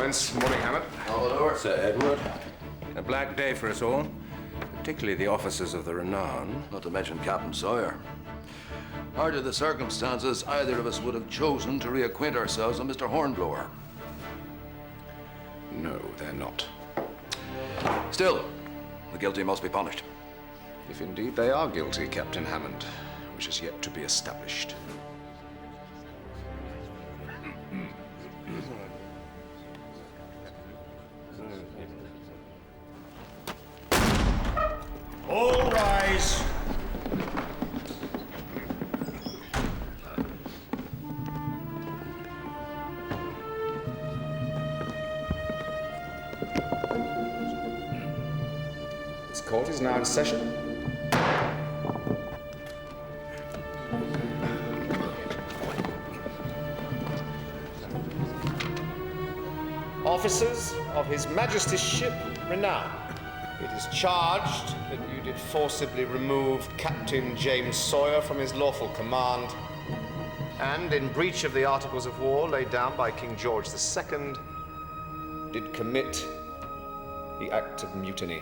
Gents. Morning, Hammett. Hornblower. Sir Edward. A black day for us all, particularly the officers of the Renown. Not to mention Captain Sawyer. Under the circumstances, either of us would have chosen to reacquaint ourselves with Mr. Hornblower. No, they're not. Still, the guilty must be punished. If indeed they are guilty, Captain Hammond, which is yet to be established. All rise. This court is now in session. Officers of His Majesty's ship Renown, it is charged that you did forcibly remove Captain James Sawyer from his lawful command, and in breach of the Articles of War laid down by King George II, did commit the act of mutiny.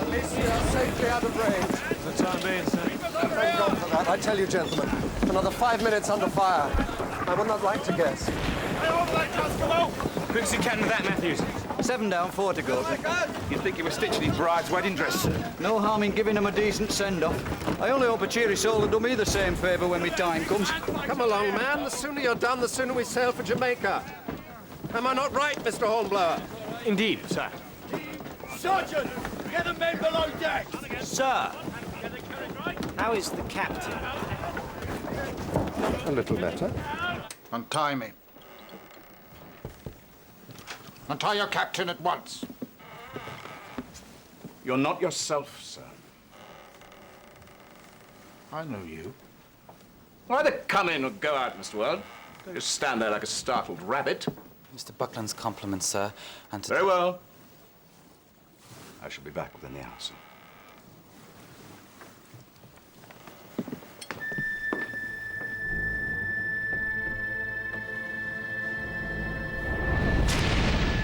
At least we are safely out of range. For the time being, sir. Thank God for that. I tell you, gentlemen, another 5 minutes under fire. I would not like to guess. Quick's you can with that, Matthews. 7 down, 4 to go. You'd think you were stitching his bride's wedding dress, sir. No harm in giving him a decent send-off. I only hope a cheery soul will do me the same favour when my time comes. Come along, man. The sooner you're done, the sooner we sail for Jamaica. Am I not right, Mr. Hornblower? Indeed, sir. Sergeant, get the men below deck. Sir, how is the captain? A little better. Untie me. Untie your captain at once. You're not yourself, sir. I know you. Either come in or go out, Mr. Weld. Don't just stand there like a startled rabbit. Mr. Buckland's compliments, sir, and to... Very well. I shall be back within the hour, sir.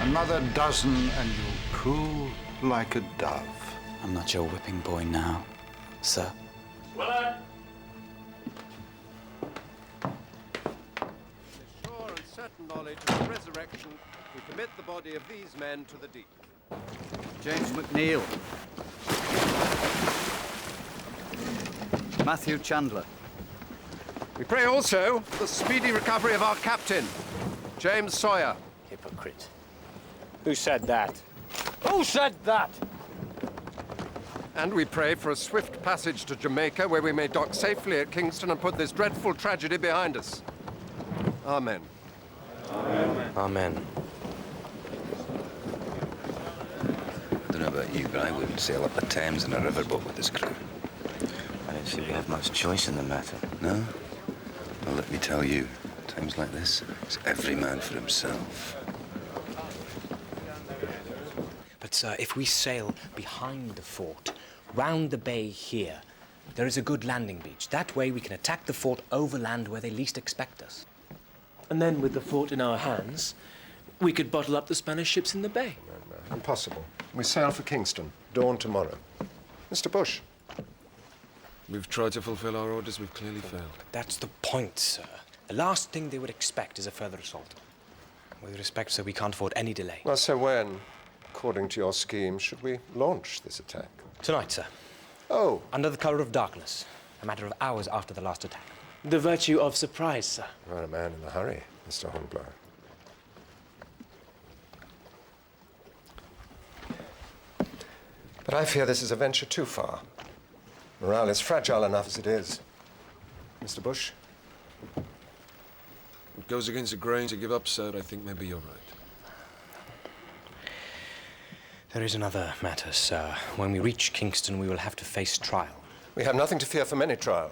Another dozen and you'll coo like a dove. I'm not your whipping boy now, sir. Well, Sure and certain knowledge of the resurrection, we commit the body of these men to the deep. James McNeil. Matthew Chandler. We pray also for the speedy recovery of our captain, James Sawyer. Hypocrite. Who said that? Who said that? And we pray for a swift passage to Jamaica, where we may dock safely at Kingston and put this dreadful tragedy behind us. Amen. Amen. Amen. I don't know about you, but I wouldn't sail up the Thames in a riverboat with this crew. I don't see we have much choice in the matter. No? Well, let me tell you, times like this, it's every man for himself. But, sir, if we sail behind the fort, round the bay here, there is a good landing beach. That way we can attack the fort overland where they least expect us. And then, with the fort in our hands, we could bottle up the Spanish ships in the bay. No, impossible. We sail for Kingston, dawn tomorrow. Mr. Bush. We've tried to fulfill our orders. We've clearly failed. But that's the point, sir. The last thing they would expect is a further assault. With respect, sir, we can't afford any delay. Well, so when, according to your scheme, should we launch this attack? Tonight, sir. Oh. Under the cover of darkness. A matter of hours after the last attack. The virtue of surprise, sir. You're a man in a hurry, Mr. Hornblower. But I fear this is a venture too far. Morale is fragile enough as it is. Mr. Bush? It goes against the grain to give up, sir. I think maybe you're right. There is another matter, sir. When we reach Kingston, we will have to face trial. We have nothing to fear from any trial.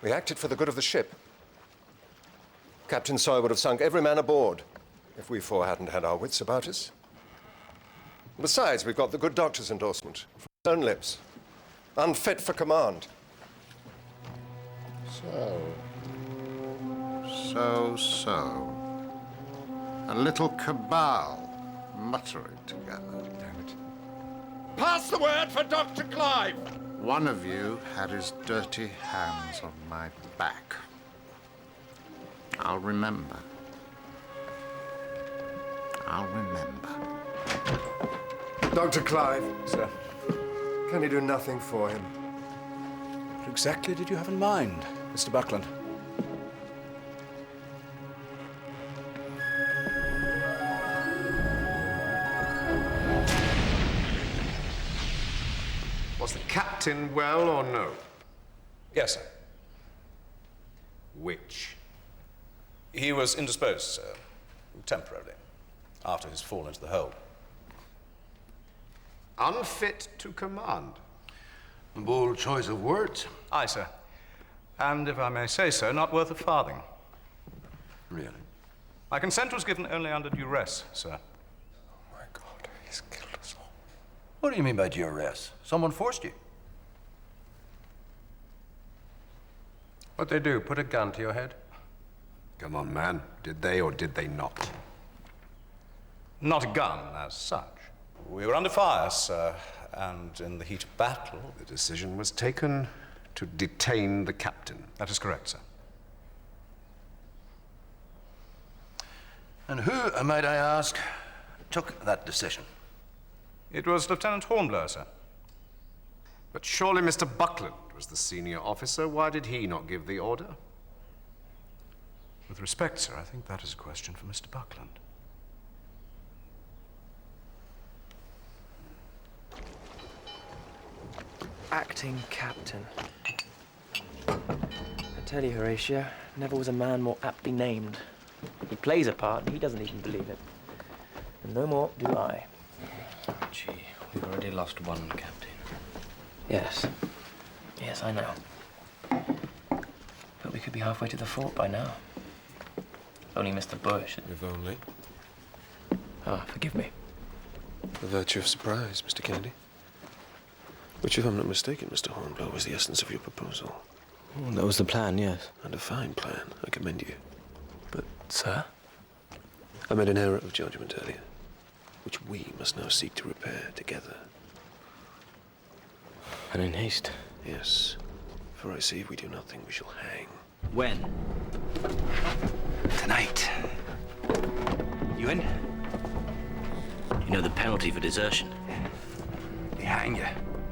We acted for the good of the ship. Captain Sawyer would have sunk every man aboard if we four hadn't had our wits about us. Besides, we've got the good doctor's endorsement from his own lips. unfit for command. So. A little cabal muttering together. Damn it. Pass the word for Dr. Clive! One of you had his dirty hands on my back. I'll remember. Dr. Clive. Sir. Can you do nothing for him? What exactly did you have in mind, Mr. Buckland? Was the captain well or no? Yes, sir. Which? He was indisposed, sir, temporarily, after his fall into the hole. Unfit to command? A bold choice of words. Aye, sir. And, if I may say so, not worth a farthing. Really? My consent was given only under duress, sir. Oh, my God, he's killed us all. What do you mean by duress? Someone forced you? What'd they do? Put a gun to your head? Come on, man. Did they or did they not? Not a gun, as such. We were under fire, sir, and in the heat of battle... The decision was taken to detain the captain. That is correct, sir. And who, might I ask, took that decision? It was Lieutenant Hornblower, sir. But surely Mr. Buckland was the senior officer. Why did he not give the order? With respect, sir, I think that is a question for Mr. Buckland. Acting captain. I tell you, Horatio, never was a man more aptly named. He plays a part, and he doesn't even believe it. And no more do I. Gee, we've already lost one captain. Yes. Yes, I know. But we could be halfway to the fort by now. Only Mr. Bush. If only. Ah, forgive me. The virtue of surprise, Mr. Kennedy. Which, if I'm not mistaken, Mr. Hornblower, was the essence of your proposal. Oh, that was the plan, yes. And a fine plan. I commend you. But, sir? I made an error of judgment earlier, which we must now seek to repair together. And in haste. Yes. For I see if we do nothing, we shall hang. When? Tonight. You in? You know the penalty for desertion. They hang you.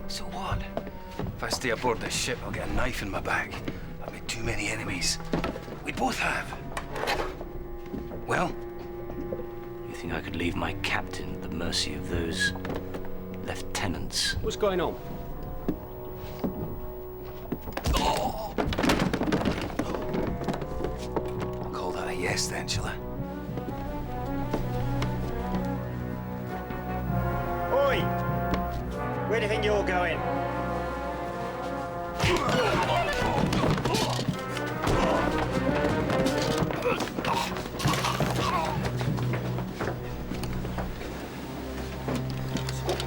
So what? If I stay aboard this ship, I'll get a knife in my back. I've made too many enemies. We both have. Well? You think I could leave my captain at the mercy of those lieutenants? What's going on? I'll call that a yes then, shall I? Oi! Where do you think you're going?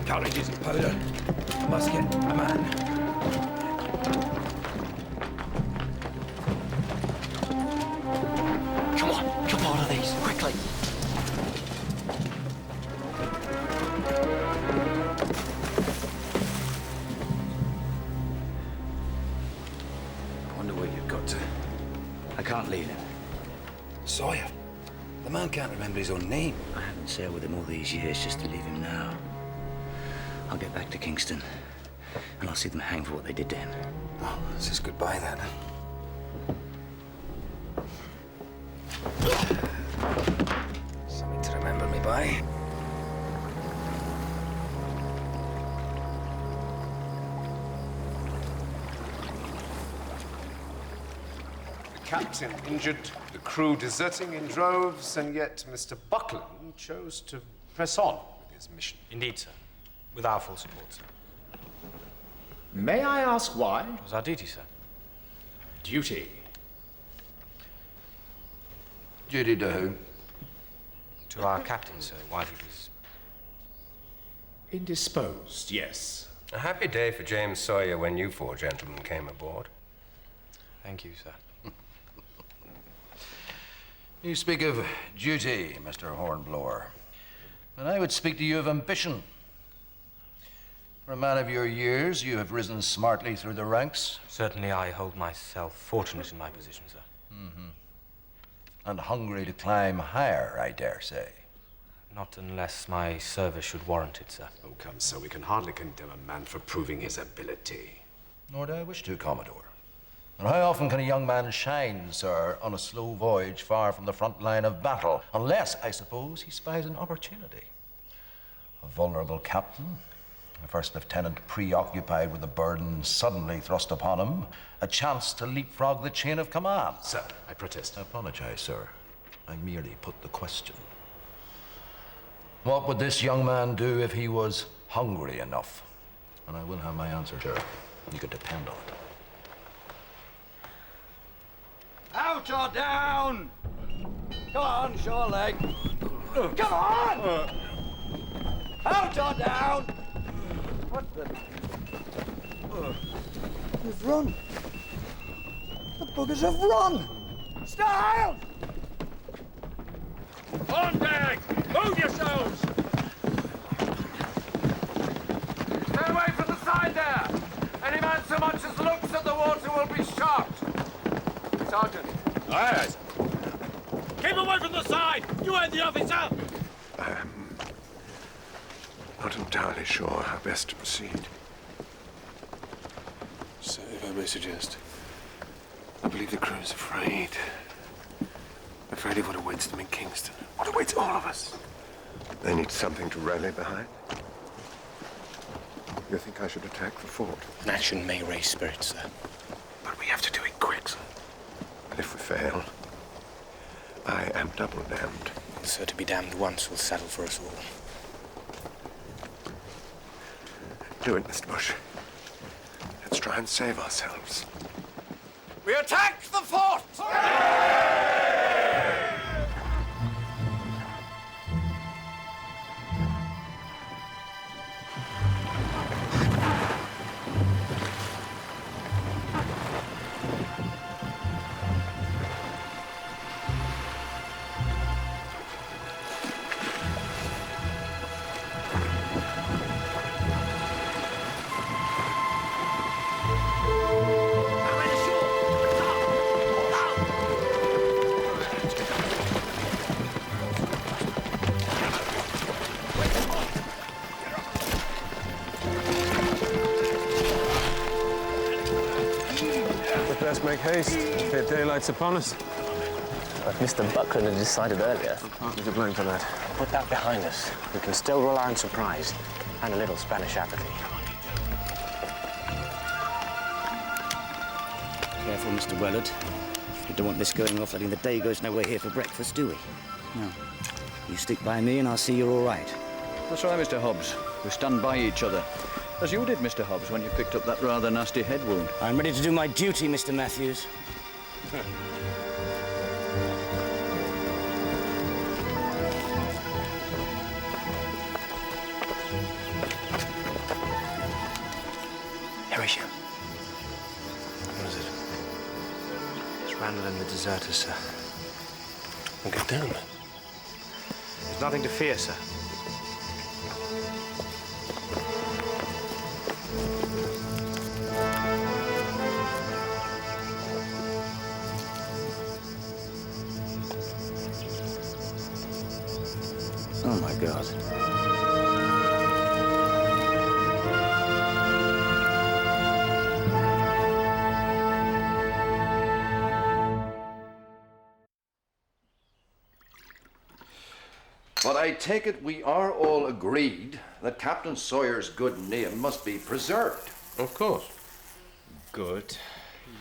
Carriages and powder. A musket, a man. Come on, jump out of these, quickly. I wonder where you've got to. I can't leave him. Sawyer. The man can't remember his own name. I haven't sailed with him all these years just to leave him now. I'll get back to Kingston, and I'll see them hang for what they did to him. Oh, this is goodbye then. Something to remember me by. The captain injured, the crew deserting in droves, and yet Mr. Buckland chose to press on with his mission. Indeed, sir. With our full support, sir. May I ask why? It was our duty, sir. Duty. Duty to who? To our captain, sir, while he was... Indisposed, yes. A happy day for James Sawyer when you four gentlemen came aboard. Thank you, sir. You speak of duty, Mr. Hornblower. And I would speak to you of ambition. For a man of your years, you have risen smartly through the ranks. Certainly I hold myself fortunate in my position, sir. And hungry to climb higher, I dare say. Not unless my service should warrant it, sir. Oh, come, sir, we can hardly condemn a man for proving his ability. Nor do I wish to, Commodore. And how often can a young man shine, sir, on a slow voyage far from the front line of battle? Unless, I suppose, he spies an opportunity. A vulnerable captain, a first lieutenant preoccupied with a burden suddenly thrust upon him, a chance to leapfrog the chain of command. Sir, I protest. I apologize, sir. I merely put the question. What would this young man do if he was hungry enough? And I will have my answer, sir. You can depend on it. Out or down? Come on, shore leg. Come on! Out or down? What the? They've run. The buggers have run. Style! On deck! Move yourselves! Stay away from the side there! Any man so much as looks at the water will be shot! Sergeant. Aye, aye. Keep away from the side! You heard the officer! I'm not entirely sure how best to proceed. So, if I may suggest, I believe the crew is afraid. Afraid of what awaits them in Kingston. What awaits all of us. They need something to rally behind. You think I should attack the fort? An action may raise spirits, sir. But we have to do it quick, sir. And if we fail, I am double damned. Sir, to be damned once will settle for us all. Do it, Mr. Bush. Let's try and save ourselves. We attack the fort! Let's make haste. Fear daylight's upon us. If Mr. Buckland had decided earlier. Partly to blame for that. Put that behind us. We can still rely on surprise and a little Spanish apathy. Careful, Mr. Wellard. We don't want this going off letting the Dagos know we're here for breakfast, do we? No. You stick by me and I'll see you're all right. That's right, Mr. Hobbs. We stand by each other. As you did, Mr. Hobbs, when you picked up that rather nasty head wound. I'm ready to do my duty, Mr. Matthews. Horatio. What is it? It's Randall and the deserters, sir. We'll get down. There's nothing to fear, sir. Oh, my God. But I take it we are all agreed that Captain Sawyer's good name must be preserved. Of course. Good,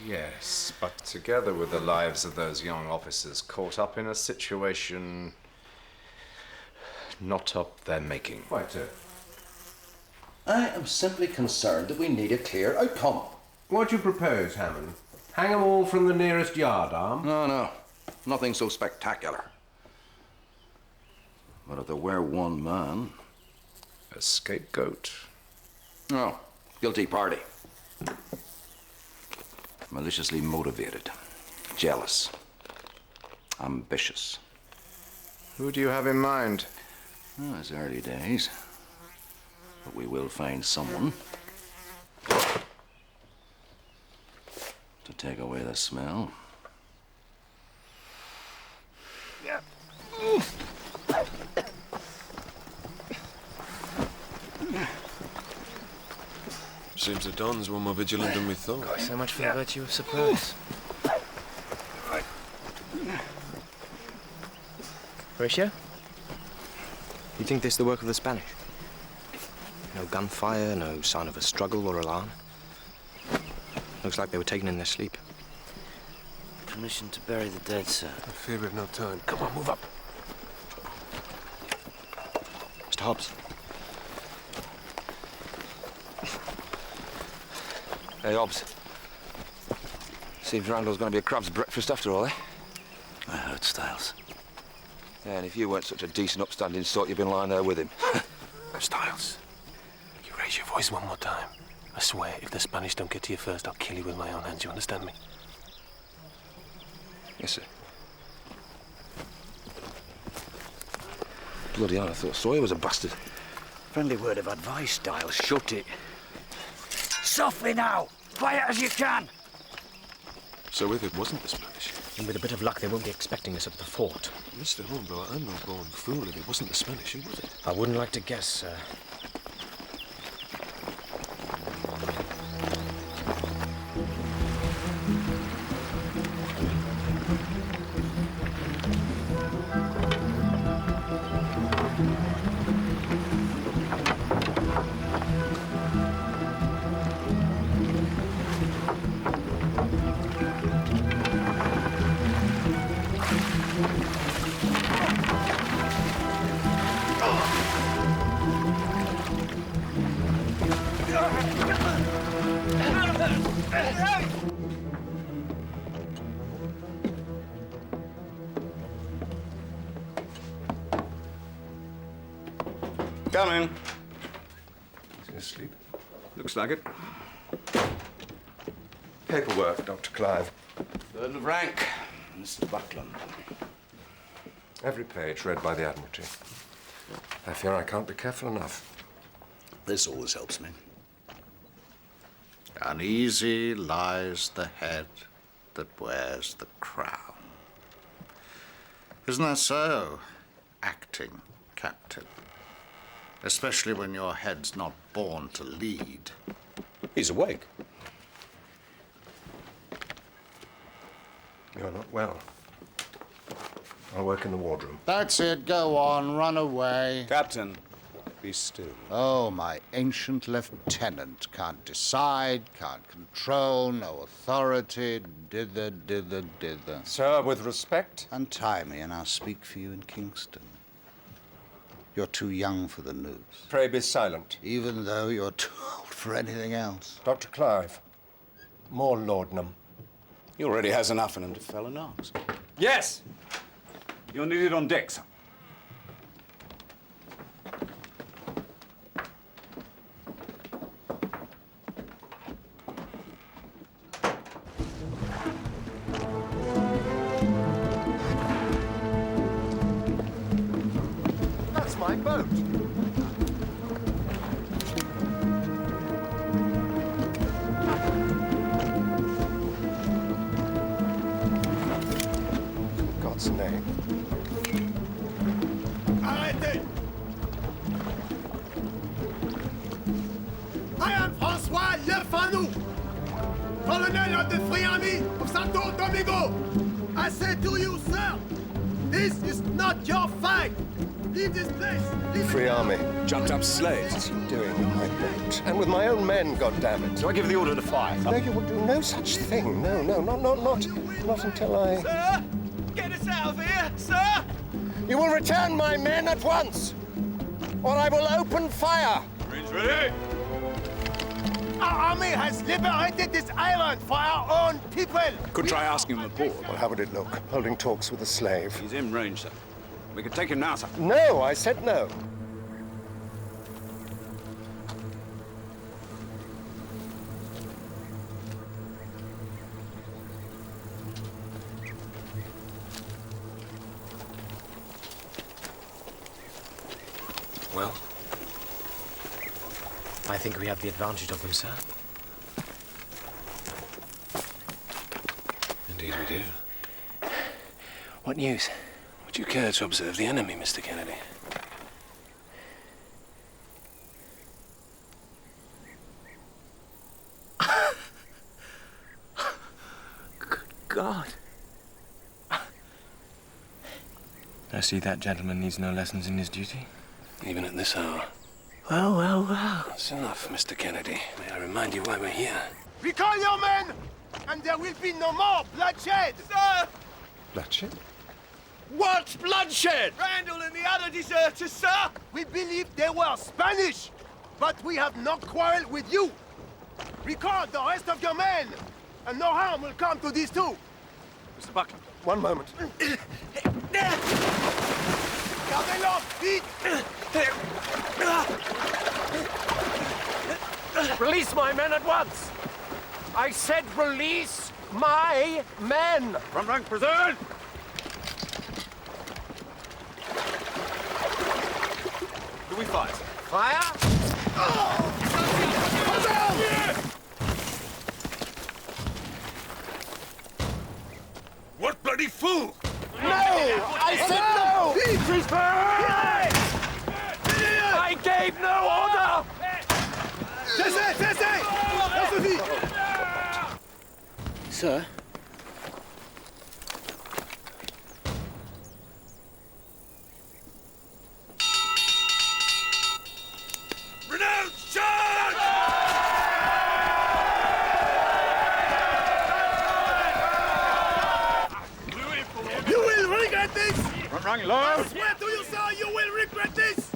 yes, but together with the lives of those young officers caught up in a situation not of their making. Quite so. I am simply concerned that we need a clear outcome. What do you propose, Hammond? Hang them all from the nearest yardarm? No. Nothing so spectacular. But if there were one man... A scapegoat? No. Guilty party. Maliciously motivated. Jealous. Ambitious. Who do you have in mind? Well, it's early days. But we will find someone to take away the smell. Yeah. Seems the Dons were more vigilant than we thought. So much for the virtue of surprise. Horatio? You think this is the work of the Spanish? No gunfire, no sign of a struggle or alarm. Looks like they were taken in their sleep. Permission to bury the dead, sir. I fear we've no time. Come on, move up. Mr. Hobbs. Hey, Hobbs. Seems Randall's going to be a crab's breakfast after all, eh? I heard Styles. Yeah, and if you weren't such a decent, upstanding sort, you'd been lying there with him. Styles, you raise your voice one more time. I swear, if the Spanish don't get to you first, I'll kill you with my own hands. You understand me? Yes, sir. Bloody hell, I thought Sawyer was a bastard. Friendly word of advice, Styles. Shut it. Softly now! Quiet as you can! So if it wasn't the Spanish? And with a bit of luck, they won't be expecting us at the fort. Mr. Hornblower, I'm no born fool. If it wasn't the Spanish, who was it? I wouldn't like to guess, sir. Come in. Is he asleep? Looks like it. Paperwork, Dr. Clive. Third of rank, Mr. Buckland. Every page read by the Admiralty. I fear I can't be careful enough. This always helps me. Uneasy lies the head that wears the crown. Isn't that so, acting captain? Especially when your head's not born to lead. He's awake. You're not well. I'll work in the wardroom. That's it. Go on. Run away. Captain, be still. Oh, my ancient lieutenant can't decide, can't control, no authority. Dither, dither, dither. Sir, with respect. Untie me and I'll speak for you in Kingston. You're too young for the news. Pray be silent. Even though you're too old for anything else. Dr. Clive, more laudanum. He already has enough in him to fell an ox. Yes! You'll need it on deck, sir. That's my boat. In God's name. Arrêtez! I am François Lefanou, colonel of the Free Army of Santo Domingo. I say to you, sir, this is not your fight. Leave this place. Leave Free Army. Jumped up slaves. What's he doing with my boat? And with my own men, goddammit. So I give the order to fire. No, you will do no such thing. No, not until I... Sir, get us out of here, sir! You will return my men at once, or I will open fire. Marines ready! Our army has liberated this island for our own people. Could try asking him aboard. Well, how would it look, holding talks with a slave? He's in range, sir. We could take him now, sir. No, I said no. I think we have the advantage of them, sir. Indeed we do. What news? Would you care to observe the enemy, Mr. Kennedy? God. I see that gentleman needs no lessons in his duty. Even at this hour. Well, well, well. That's enough, Mr. Kennedy. May I remind you why we're here? Recall your men, and there will be no more bloodshed! Sir! Bloodshed? What bloodshed? Randall and the other deserters, sir! We believe they were Spanish, but we have no quarrel with you. Recall the rest of your men, and no harm will come to these two. Mr. Buckland, one moment. Gardez-leur, vite! Release my men at once! I said release my men! From rank preserved! Do we fight? Fire! What bloody fool! No! I said no! I gave no order! Cessez! Cessez! Ça suffit! Sir? Renounce charge! You will regret this! Run, low! I swear to you, sir, you will regret this!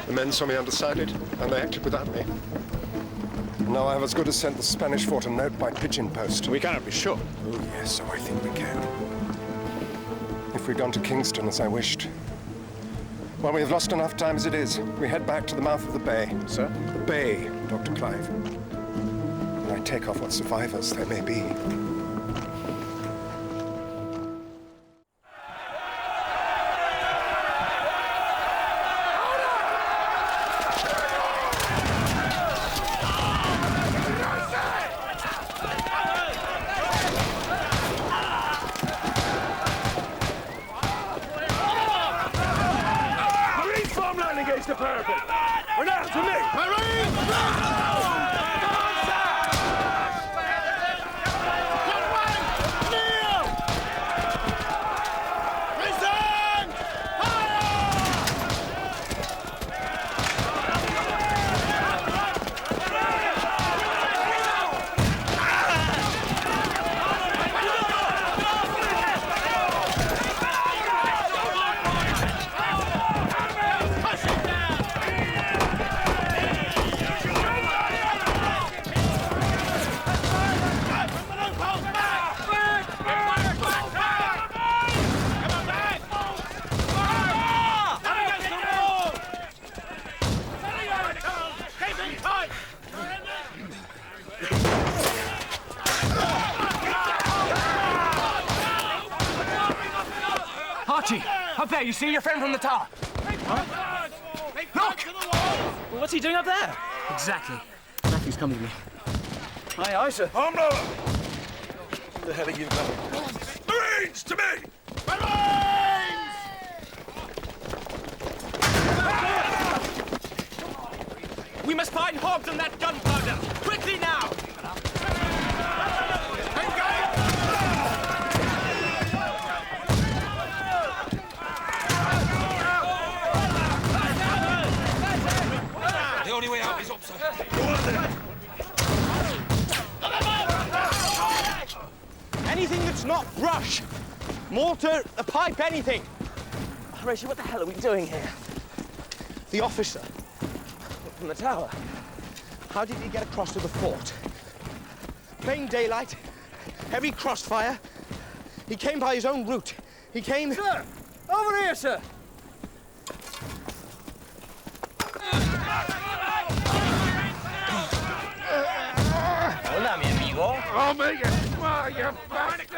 The men saw me undecided, and they acted without me. Now I have as good as sent the Spanish fort a note by pigeon post. We cannot be sure. Oh, yes, so I think we can. If we'd gone to Kingston as I wished. Well, we have lost enough time as it is. We head back to the mouth of the bay. Sir? The bay, Dr. Clive. And I take off what survivors there may be. Up there, you see your friend from the tower? Huh? Look! Well, what's he doing up there? Exactly. Matthew's coming with me. Aye, sir. Hornblower! Where the hell are you going? Marines, to me! We must find Hobbs and that gunpowder! Quickly now! The only way out is up, sir. Anything that's not brush! Mortar, a pipe, anything! Horatio, what the hell are we doing here? The officer from the tower. How did he get across to the fort? Plain daylight, heavy crossfire. He came by his own route. He came... Sir! Over here, sir! Hola, mi amigo. I'll make it! Smile, you bastard!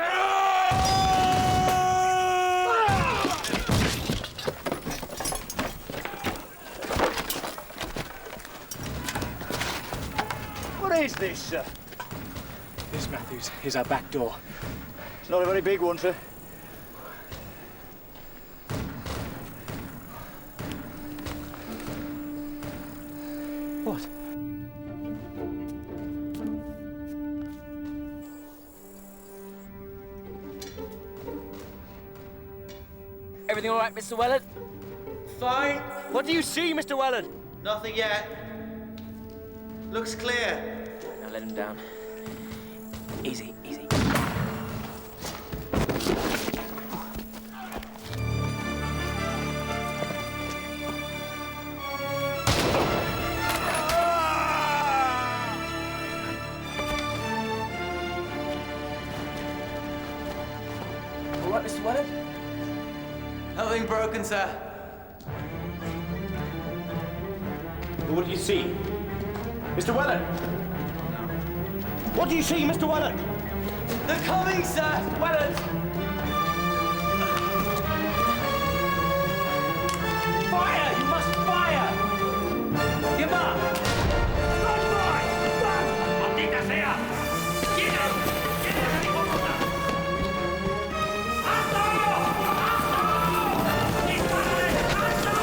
What is this, sir? This, Matthews, is our back door. It's not a very big one, sir. What? Everything all right, Mr. Wellard? Fine. What do you see, Mr. Wellard? Nothing yet. Looks clear. Now let him down. Easy, easy. All right, Mr. Wellard? Nothing broken, sir. What do you see? Mr. Wellard! What do you see, Mr. Wellard? They're coming, sir! Wellard! Fire! You must fire! Give up! Run, boy! Run! ¡Maldita sea! ¡Quiero! ¡Quiero, hijo de puta! ¡Alto! ¡Alto! ¡Disparen! ¡Alto!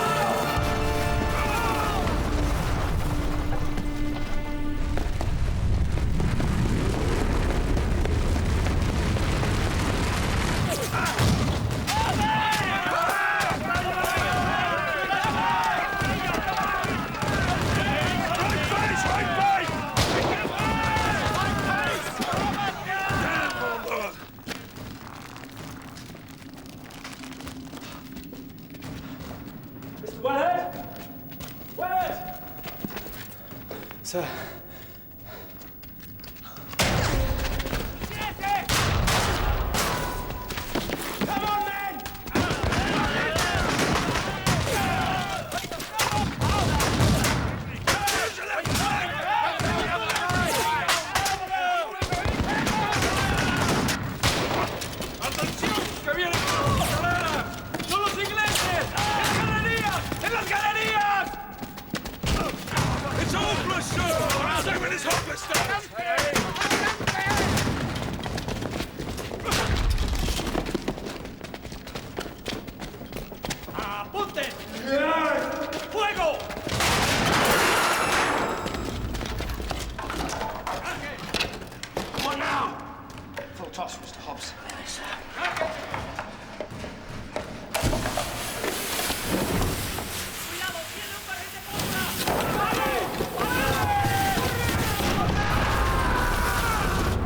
Sir.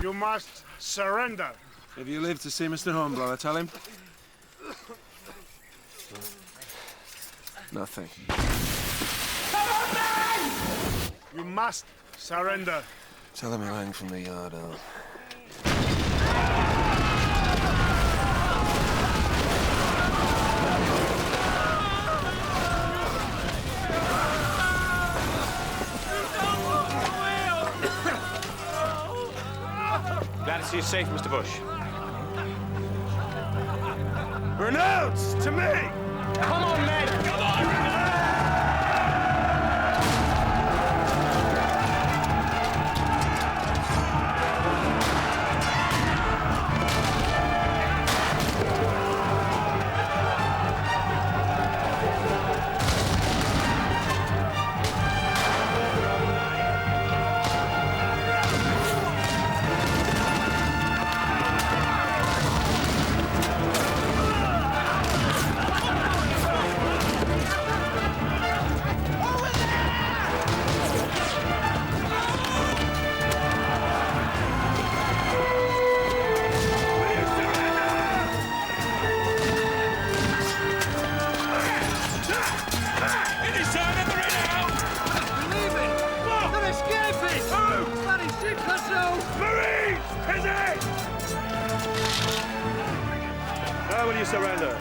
You must surrender. If you live to see Mr. Hornblower, tell him. Nothing. You must surrender. Tell him he'll hang from the yard out. Glad to see you safe, Mr. Bush. Renounce to me! Come on, men! Come on! Now will you surrender?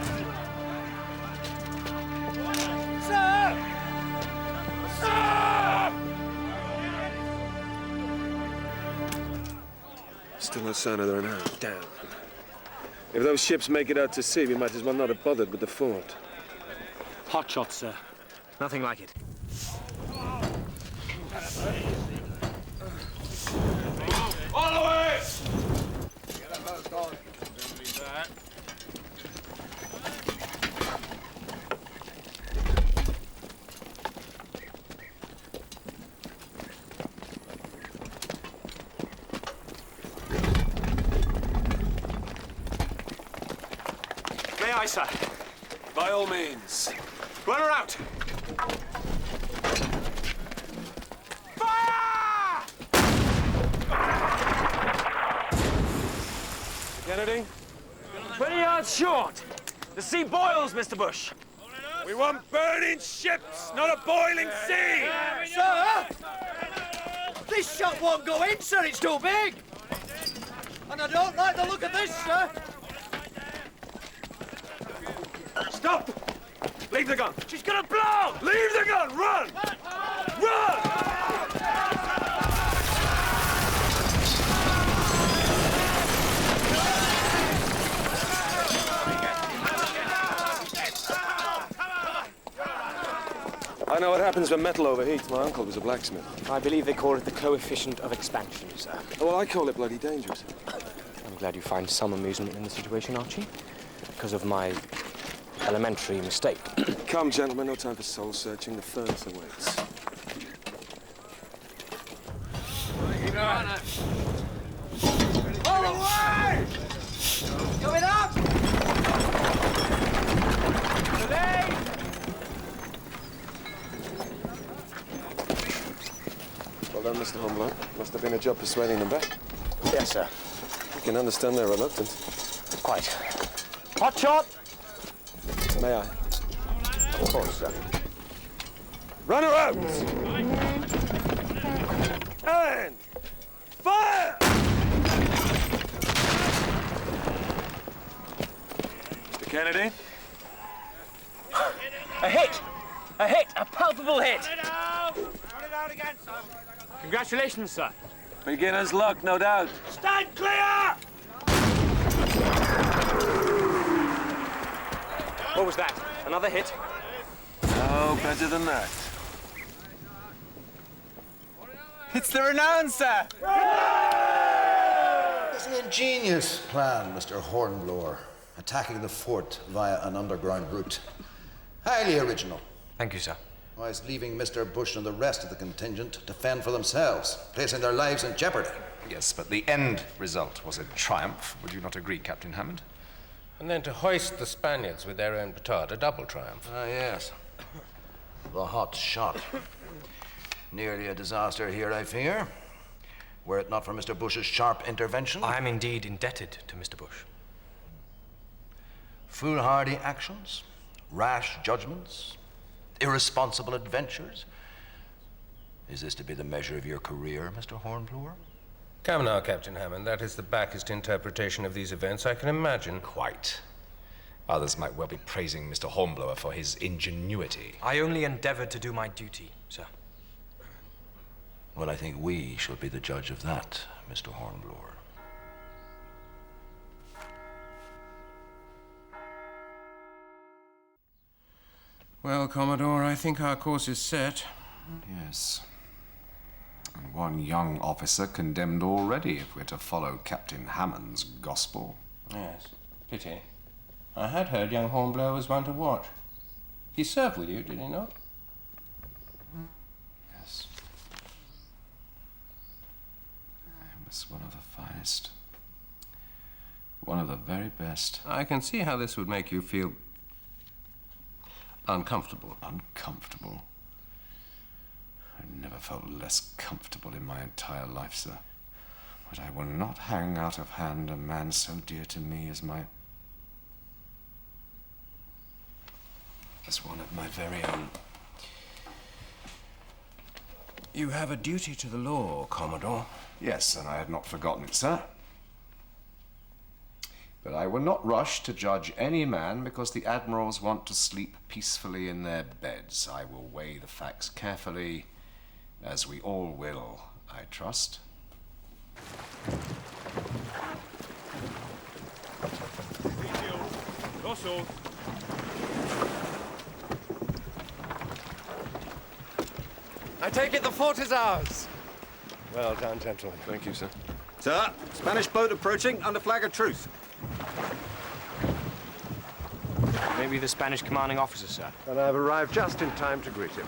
Sir! Sir! Still no sign of the renowned. Damn. If those ships make it out to sea, we might as well not have bothered with the fort. Hot shot, sir. Nothing like it. sir. By all means. Run her out. Fire! Kennedy? 20 yards short. The sea boils, Mr. Bush. We want burning ships, not a boiling sea! Sir! This shot won't go in, sir. It's too big. And I don't like the look of this, sir. Stop! Leave the gun! She's gonna blow! Leave the gun! Run! Run! I know what happens when metal overheats. My uncle was a blacksmith. I believe they call it the coefficient of expansion, sir. Well, I call it bloody dangerous. I'm glad you find some amusement in the situation, Archie. Because of my elementary mistake. Come, gentlemen, no time for soul searching. The furnace awaits. All the way! Going up! Today! Well done, Mr. Hornblower. Must have been a job persuading them back. Yes, sir. You can understand their reluctance. Quite. Hot shot! May I? Of course, sir. Run her out! And fire! Mr. Kennedy? A hit! A hit! A palpable hit! Congratulations, sir. Beginner's luck, no doubt. Stand clear! What was that? Another hit? No, better than that. It's the renown, sir! It's an ingenious plan, Mr. Hornblower. Attacking the fort via an underground route. Highly original. Thank you, sir. Whilst leaving Mr. Bush and the rest of the contingent to fend for themselves, placing their lives in jeopardy. Yes, but the end result was a triumph. Would you not agree, Captain Hammond? And then to hoist the Spaniards with their own petard, a double triumph. Ah, yes. The hot shot. Nearly a disaster here, I fear. Were it not for Mr. Bush's sharp intervention. I am indeed indebted to Mr. Bush. Foolhardy actions, rash judgments, irresponsible adventures. Is this to be the measure of your career, Mr. Hornblower? Come now, Captain Hammond, that is the backest interpretation of these events I can imagine. Quite. Others might well be praising Mr. Hornblower for his ingenuity. I only endeavored to do my duty, sir. Well, I think we shall be the judge of that, Mr. Hornblower. Well, Commodore, I think our course is set. Yes. And one young officer condemned already, if we're to follow Captain Hammond's gospel. Yes, pity. I had heard young Hornblower was one to watch. He served with you, did he not? Yes. He was one of the finest. One of the very best. I can see how this would make you feel uncomfortable. Uncomfortable? I've never felt less comfortable in my entire life, sir. But I will not hang out of hand a man so dear to me as one of my very own. You have a duty to the law, Commodore. Yes, and I had not forgotten it, sir. But I will not rush to judge any man because the admirals want to sleep peacefully in their beds. I will weigh the facts carefully, as we all will, I trust. I take it the fort is ours. Well done, gentlemen. Thank you, sir. Sir, Spanish boat approaching under flag of truce. Maybe the Spanish commanding officer, sir. And I've arrived just in time to greet him.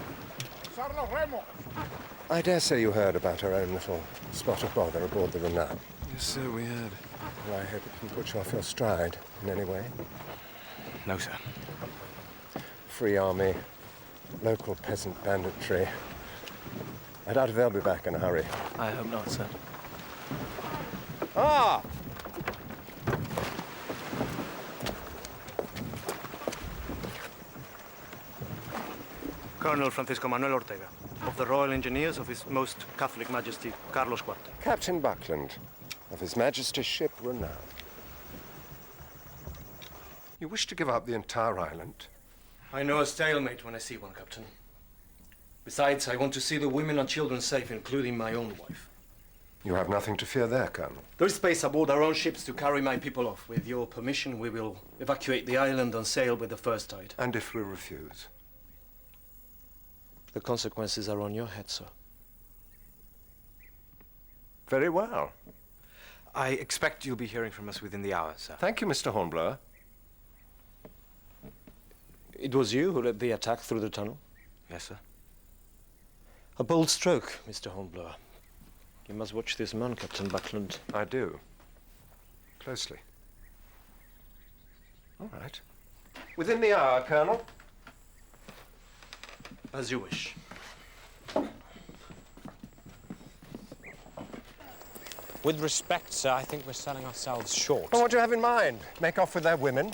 I dare say you heard about our own little spot of bother aboard the Renown. Yes, sir, we had. Well, I hope it didn't put you off your stride in any way. No, sir. Free army, local peasant banditry. I doubt if they'll be back in a hurry. I hope not, sir. Ah! Colonel Francisco Manuel Ortega, of the Royal Engineers of His Most Catholic Majesty Carlos IV. Captain Buckland, of His Majesty's ship Renown. You wish to give up the entire island? I know a stalemate when I see one, Captain. Besides, I want to see the women and children safe, including my own wife. You have nothing to fear there, Colonel. There is space aboard our own ships to carry my people off. With your permission, we will evacuate the island and sail with the first tide. And if we refuse? The consequences are on your head, sir. Very well. I expect you'll be hearing from us within the hour, sir. Thank you, Mr. Hornblower. It was you who led the attack through the tunnel? Yes, sir. A bold stroke, Mr. Hornblower. You must watch this man, Captain Buckland. I do. Closely. All right. Within the hour, Colonel. As you wish. With respect, sir, I think we're selling ourselves short. Well, what do you have in mind? Make off with their women?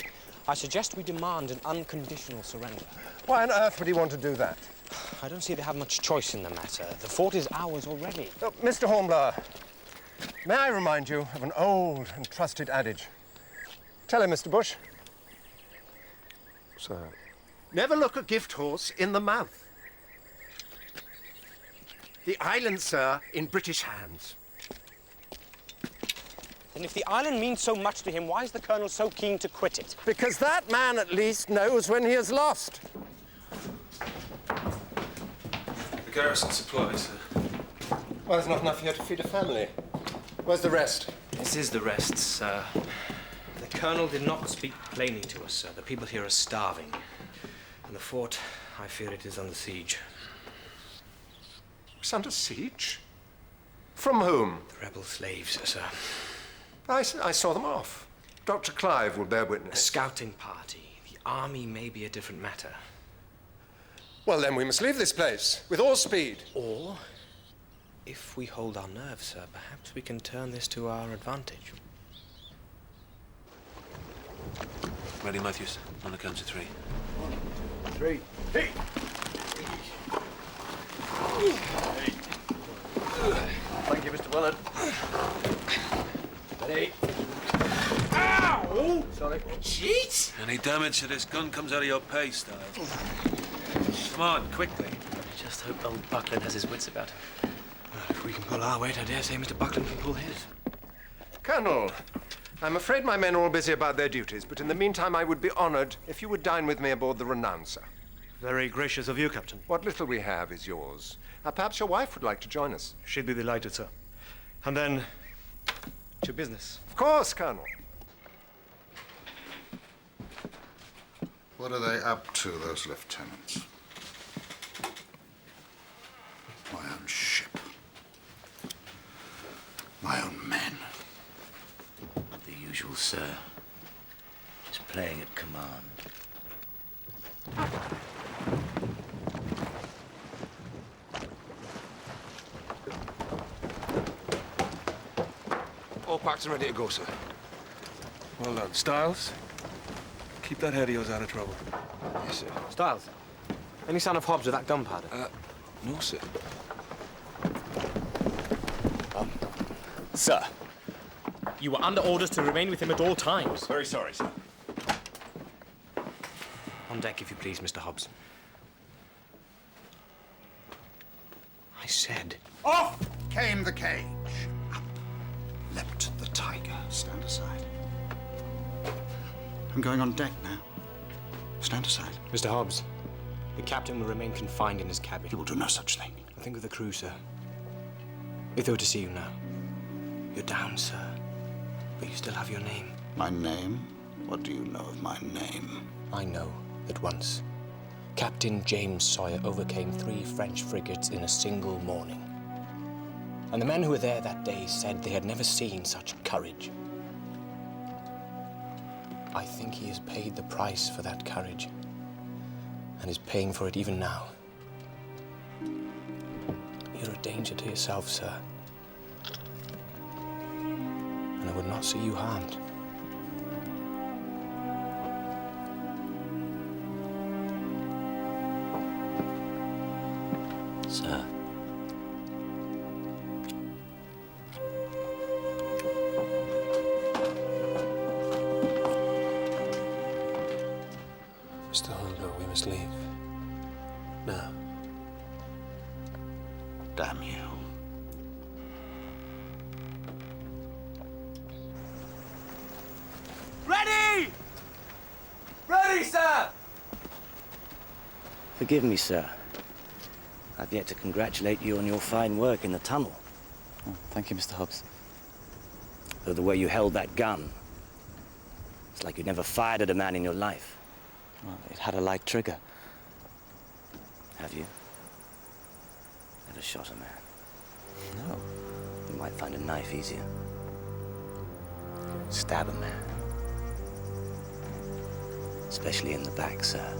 I suggest we demand an unconditional surrender. Why on earth would he want to do that? I don't see they have much choice in the matter. The fort is ours already. Oh, Mr. Hornblower, may I remind you of an old and trusted adage? Tell him, Mr. Bush. Sir. Never look a gift horse in the mouth. The island, sir, in British hands. And if the island means so much to him, why is the Colonel so keen to quit it? Because that man, at least, knows when he is lost. The garrison supplies, sir. Well, there's not enough here to feed a family. Where's the rest? This is the rest, sir. The Colonel did not speak plainly to us, sir. The people here are starving. And the fort, I fear it is under siege. It's under siege? From whom? The rebel slaves, sir. I saw them off. Dr. Clive will bear A witness. scouting party. The army may be a different matter. Well, then we must leave this place, with all speed. Or, if we hold our nerve, sir, perhaps we can turn this to our advantage. Ready, Matthews. On the count of 3. 1, 3. Hey! Thank you, Mr. Willard. Ready? Ow! Sorry. Jeez! Any damage to this gun comes out of your pay, Stiles. Come on, quickly. Just hope old Buckland has his wits about him. Well, if we can pull our weight, I dare say Mr. Buckland can pull his. Colonel, I'm afraid my men are all busy about their duties, but in the meantime I would be honored if you would dine with me aboard the Renouncer. Very gracious of you, Captain. What little we have is yours. Perhaps your wife would like to join us. She'd be delighted, sir. And then, to business. Of course, Colonel. What are they up to, those lieutenants? My own ship. My own men. The usual, sir. Just playing at command. All packed and ready to go, sir. Well done. Stiles, keep that head of yours out of trouble. Yes, sir. Stiles, any sign of Hobbs with that gunpowder? No, sir. Sir, you were under orders to remain with him at all times. Very sorry, sir. On deck, if you please, Mr. Hobbs. I said... Off came the cage. Up leapt the tiger. Stand aside. I'm going on deck now. Stand aside. Mr. Hobbs, the captain will remain confined in his cabin. He will do no such thing. I think of the crew, sir. If they were to see you now. You're down, sir. But you still have your name. My name? What do you know of my name? I know that once, Captain James Sawyer overcame 3 French frigates in a single morning. And the men who were there that day said they had never seen such courage. I think he has paid the price for that courage, and is paying for it even now. You're a danger to yourself, sir, and I would not see you harmed. Sir. Mr. Hornblower, we must leave. Now. Damn you. Ready! Ready, sir! Forgive me, sir. I've yet to congratulate you on your fine work in the tunnel. Oh, thank you, Mr. Hobbs. Though the way you held that gun, it's like you'd never fired at a man in your life. Well, it had a light trigger. Have you? Never shot a man? No. You might find a knife easier. Stab a man. Especially in the back, sir.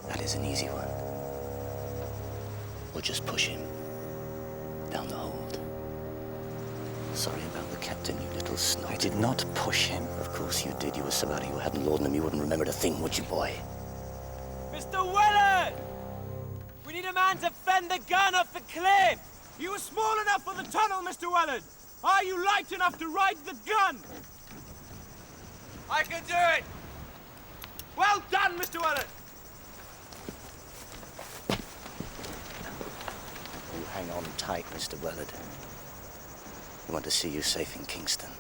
That is an easy one. Or just push him down the hold. Sorry about the captain, you little snot. I did not push him. Of course you did. You were so out of your head and laudanum, you wouldn't remember a thing, would you, boy? Mr. Weller! We need a man to fend the gun off the cliff! You were small enough for the tunnel, Mr. Weller! Are you light enough to ride the gun? I can do it! Well done, Mr. Weller! You hang on tight, Mr. Wellard. We want to see you safe in Kingston.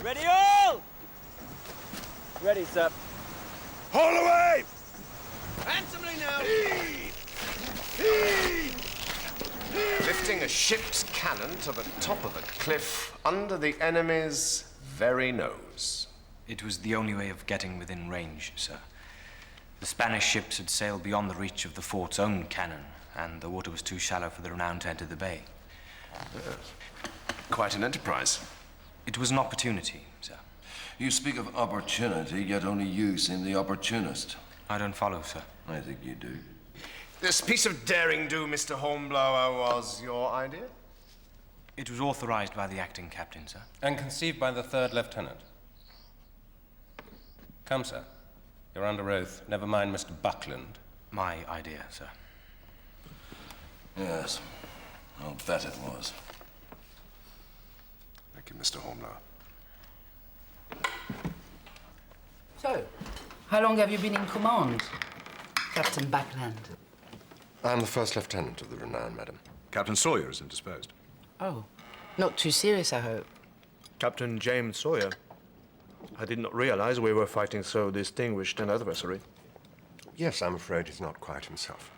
Ready all! Ready, sir. Haul away! Handsomely now! Lifting a ship's cannon to the top of a cliff under the enemy's very nose. It was the only way of getting within range, sir. The Spanish ships had sailed beyond the reach of the fort's own cannon, and the water was too shallow for the Renown to enter the bay. Quite an enterprise. It was an opportunity, sir. You speak of opportunity, yet only you seem the opportunist. I don't follow, sir. I think you do. This piece of daring-do, Mr. Hornblower, was your idea? It was authorized by the acting captain, sir. And conceived by the third lieutenant. Come, sir. You're under oath. Never mind Mr. Buckland. My idea, sir. Yes. I'll bet it was. Thank you, Mr. Hornblower. So, how long have you been in command, Captain Buckland? I'm the first lieutenant of the Renown, madam. Captain Sawyer is indisposed. Oh, not too serious, I hope. Captain James Sawyer. I did not realize we were fighting so distinguished an adversary. Yes, I'm afraid he's not quite himself.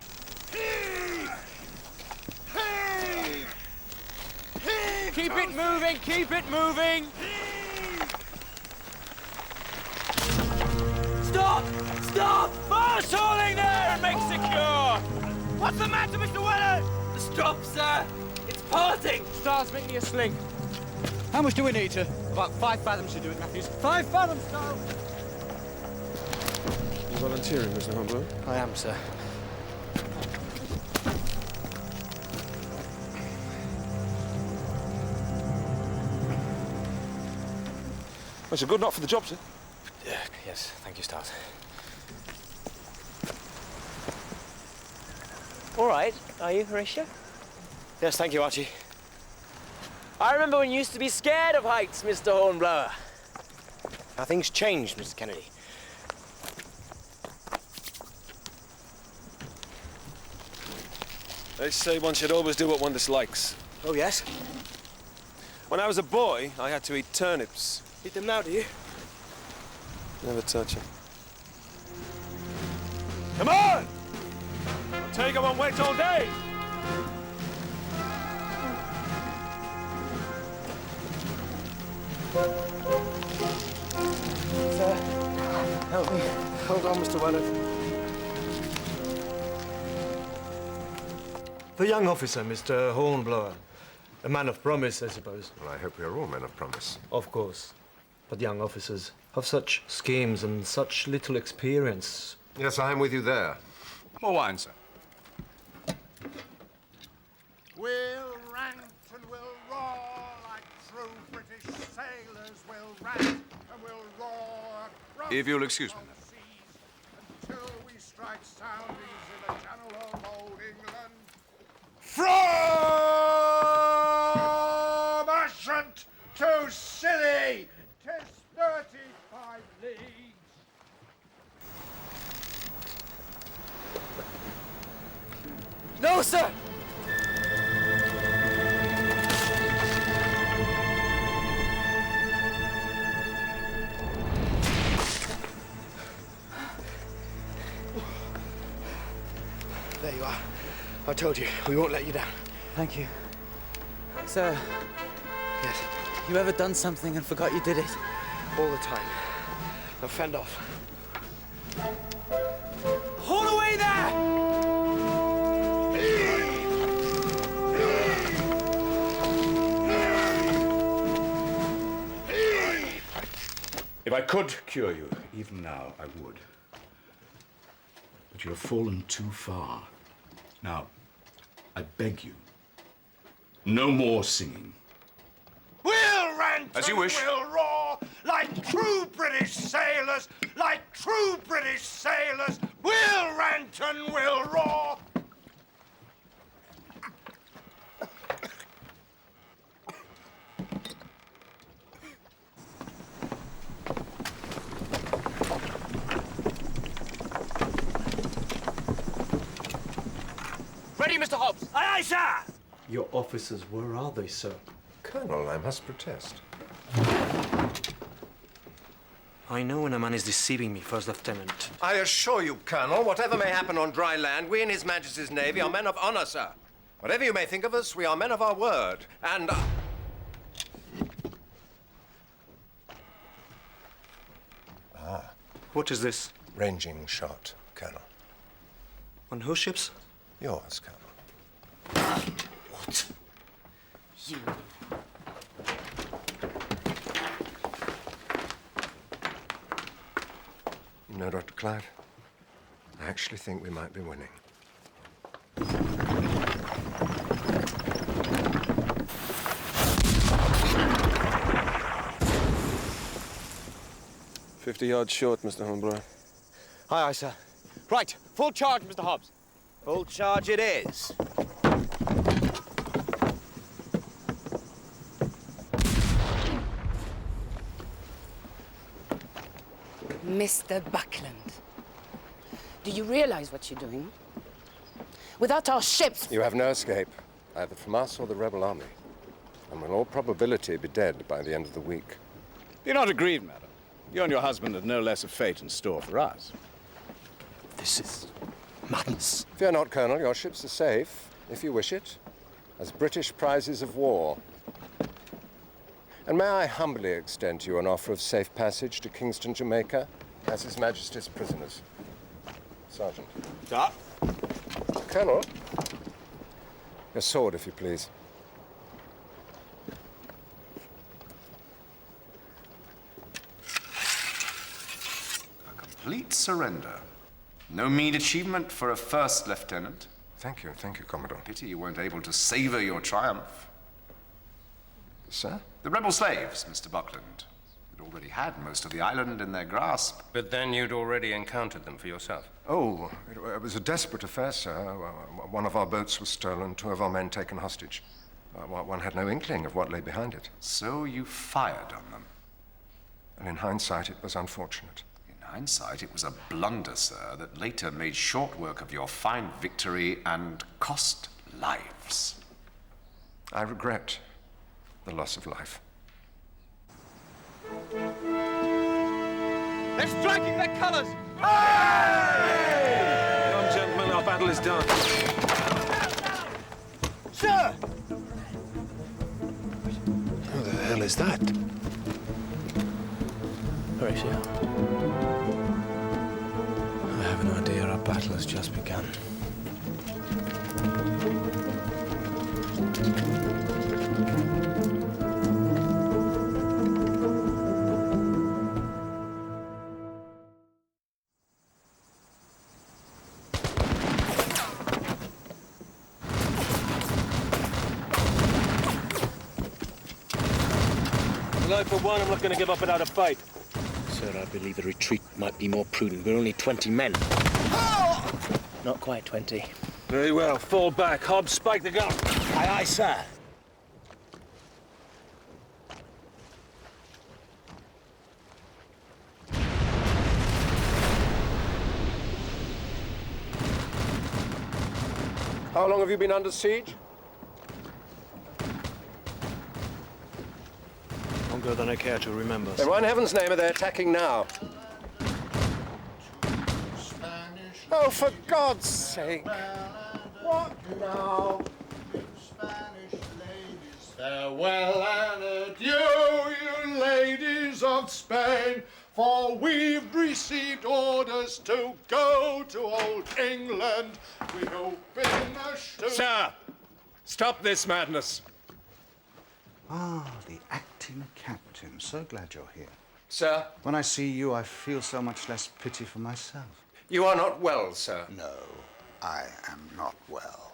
Keep it moving, keep it moving! Stop! Stop! Fast hauling there and make secure! What's the matter, Mr. Weller? The strop, sir! It's parting! Stars, make me a sling. How much do we need to? About 5 fathoms should do it, Matthews. 5 fathoms, now! You volunteering, Mr. Hornblower? I am, sir. That's a good knot for the job, sir. Yes, thank you, Stars. All right, are you, Horatio? Yes, thank you, Archie. I remember when you used to be scared of heights, Mr. Hornblower. How things changed, Mr. Kennedy. They say one should always do what one dislikes. Oh, yes? When I was a boy, I had to eat turnips. Eat them now, do you? Never touch them. Come on! I'll take them on wait all day! Sir, help me. Hold on, Mr. Weller. The young officer, Mr. Hornblower. A man of promise, I suppose. Well, I hope we are all men of promise. Of course. But young officers have such schemes and such little experience. Yes, I am with you there. More wine, sir. We'll rant and we'll roar like true British sailors. We'll rant and we'll roar. If you'll excuse me. Until we strike soundings in the Channel of Old England. From Ushant to Scilly, 'tis 35 leagues. No, sir! There you are. I told you, we won't let you down. Thank you. Sir. Yes. You ever done something and forgot you did it? All the time. Now fend off. Hold away there! If I could cure you, even now, I would. But you have fallen too far. Now, I beg you, no more singing. We'll rant As you and wish. we'll roar like true British sailors, like true British sailors. We'll rant and we'll roar. Ready, Mr. Hobbs? Aye, aye, sir! Your officers, where are they, sir? Colonel, I must protest. I know when a man is deceiving me, First Lieutenant. I assure you, Colonel, whatever may happen on dry land, we in His Majesty's Navy are men of honor, sir. Whatever you may think of us, we are men of our word. And... What is this? Ranging shot, Colonel. On whose ships? Yours, Colonel. What? You. You know, Dr. Clyde, I actually think we might be winning. "50 yards short, Mr. Hornblower." Aye, aye, sir. Right, full charge, Mr. Hobbs. Full charge it is. Mr. Buckland, do you realize what you're doing? Without our ships... You have no escape, either from us or the rebel army, and will in all probability be dead by the end of the week. You're not aggrieved, madam. You and your husband have no less of fate in store for us. This is madness. Fear not, Colonel, your ships are safe, if you wish it, as British prizes of war. And may I humbly extend to you an offer of safe passage to Kingston, Jamaica, as His Majesty's prisoners. Sergeant. Sir? Colonel, your sword, if you please. A complete surrender. No mean achievement for a first lieutenant. Thank you, Commodore. Pity you weren't able to savor your triumph. Sir? The rebel slaves, Mr. Buckland, had already had most of the island in their grasp. But then you'd already encountered them for yourself. Oh, it was a desperate affair, sir. One of our boats was stolen, 2 of our men taken hostage. One had no inkling of what lay behind it. So you fired on them? And in hindsight, it was unfortunate. In hindsight, it was a blunder, sir, that later made short work of your fine victory and cost lives. I regret the loss of life. They're striking their colours! Come, gentlemen, our battle is done. Sir! Who the hell is that? Horatio. I have an idea our battle has just begun. Well, I, for one, am not going to give up without a fight. Sir, I believe a retreat might be more prudent. We're only 20 men. Not quite 20. Very well. Fall back. Hobbs, spike the gun. Aye, aye, sir. How long have you been under siege? Longer than I care to remember. Then why in heaven's name are they attacking now? Oh, for God's sake! What now? Farewell and adieu, you ladies of Spain, for we've received orders to go to old England. We hope in a shoe. Sir! Stop this madness. Ah, the acting captain. So glad you're here. Sir? When I see you, I feel so much less pity for myself. You are not well, sir. No, I am not well.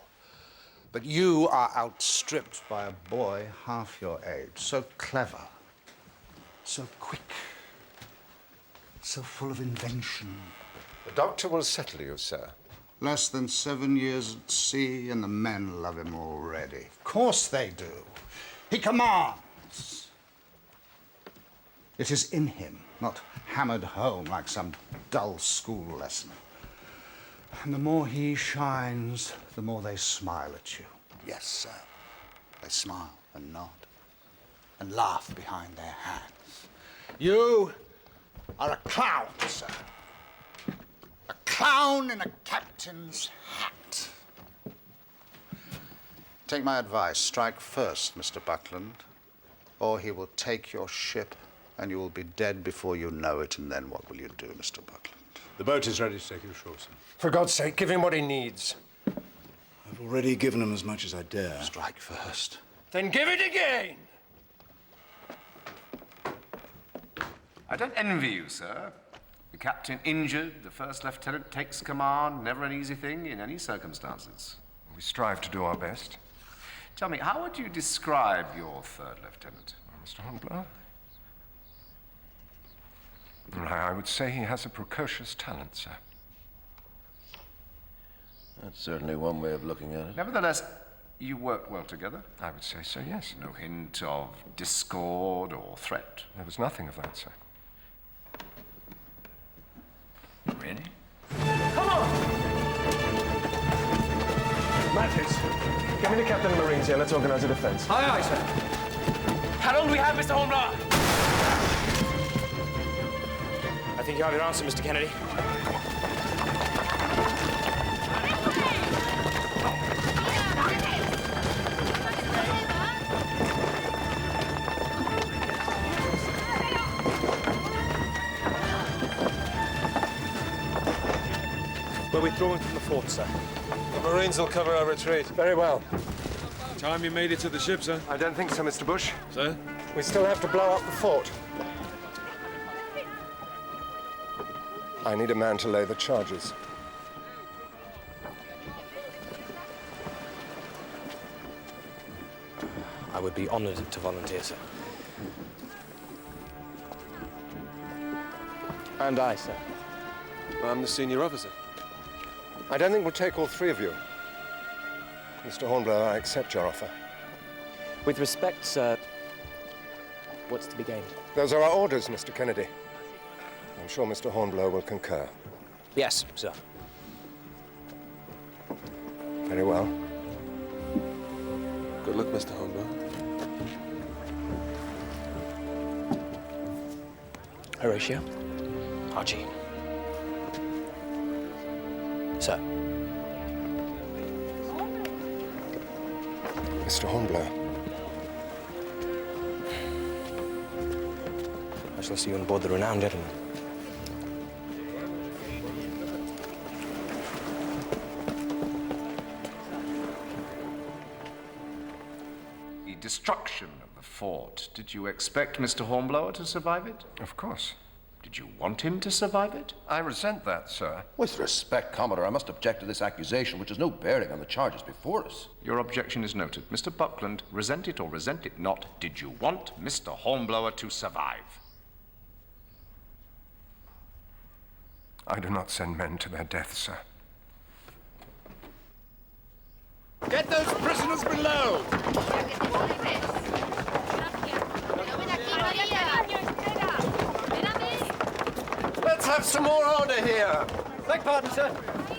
But you are outstripped by a boy half your age. So clever, so quick, so full of invention. The doctor will settle you, sir. Less than 7 years at sea, and the men love him already. Of course they do. He commands. It is in him, not hammered home like some dull school lesson. And the more he shines, the more they smile at you. Yes, sir. They smile and nod and laugh behind their hands. You are a clown, sir. A clown in a captain's hat. Take my advice. Strike first, Mr. Buckland, or he will take your ship and you will be dead before you know it, and then what will you do, Mr. Buckland? The boat is ready to take you ashore, sir. For God's sake, give him what he needs. I've already given him as much as I dare. Strike first. Then give it again! I don't envy you, sir. The captain injured, the first lieutenant takes command. Never an easy thing in any circumstances. We strive to do our best. Tell me, how would you describe your third lieutenant? Mr. Hornblower? I would say he has a precocious talent, sir. That's certainly one way of looking at it. Nevertheless, you worked well together. I would say so, yes. No hint of discord or threat. There was nothing of that, sir. Really? Come on! Matthews, get me the captain of the Marines here. Let's organize a defense. Aye, aye, sir. How long do we have, Mr. Hornblower? I think you have your answer, Mr. Kennedy. We're withdrawing from the fort, sir. The Marines will cover our retreat. Very well. Time you made it to the ship, sir. I don't think so, Mr. Bush. Sir? We still have to blow up the fort. I need a man to lay the charges. I would be honored to volunteer, sir. And I, sir. I'm the senior officer. I don't think we'll take all three of you. Mr. Hornblower, I accept your offer. With respect, sir, what's to be gained? Those are our orders, Mr. Kennedy. I'm sure Mr. Hornblower will concur. Yes, sir. Very well. Good luck, Mr. Hornblower. Horatio. Archie. Sir. Mr. Hornblower. I shall see you on board the Renown, gentlemen. The destruction of the fort. Did you expect Mr. Hornblower to survive it? Of course. Did you want him to survive it? I resent that, sir. With respect, Commodore, I must object to this accusation, which has no bearing on the charges before us. Your objection is noted. Mr. Buckland, resent it or resent it not, did you want Mr. Hornblower to survive? I do not send men to their death, sir. Get those prisoners below! Let's have some more order here. Beg pardon, sir.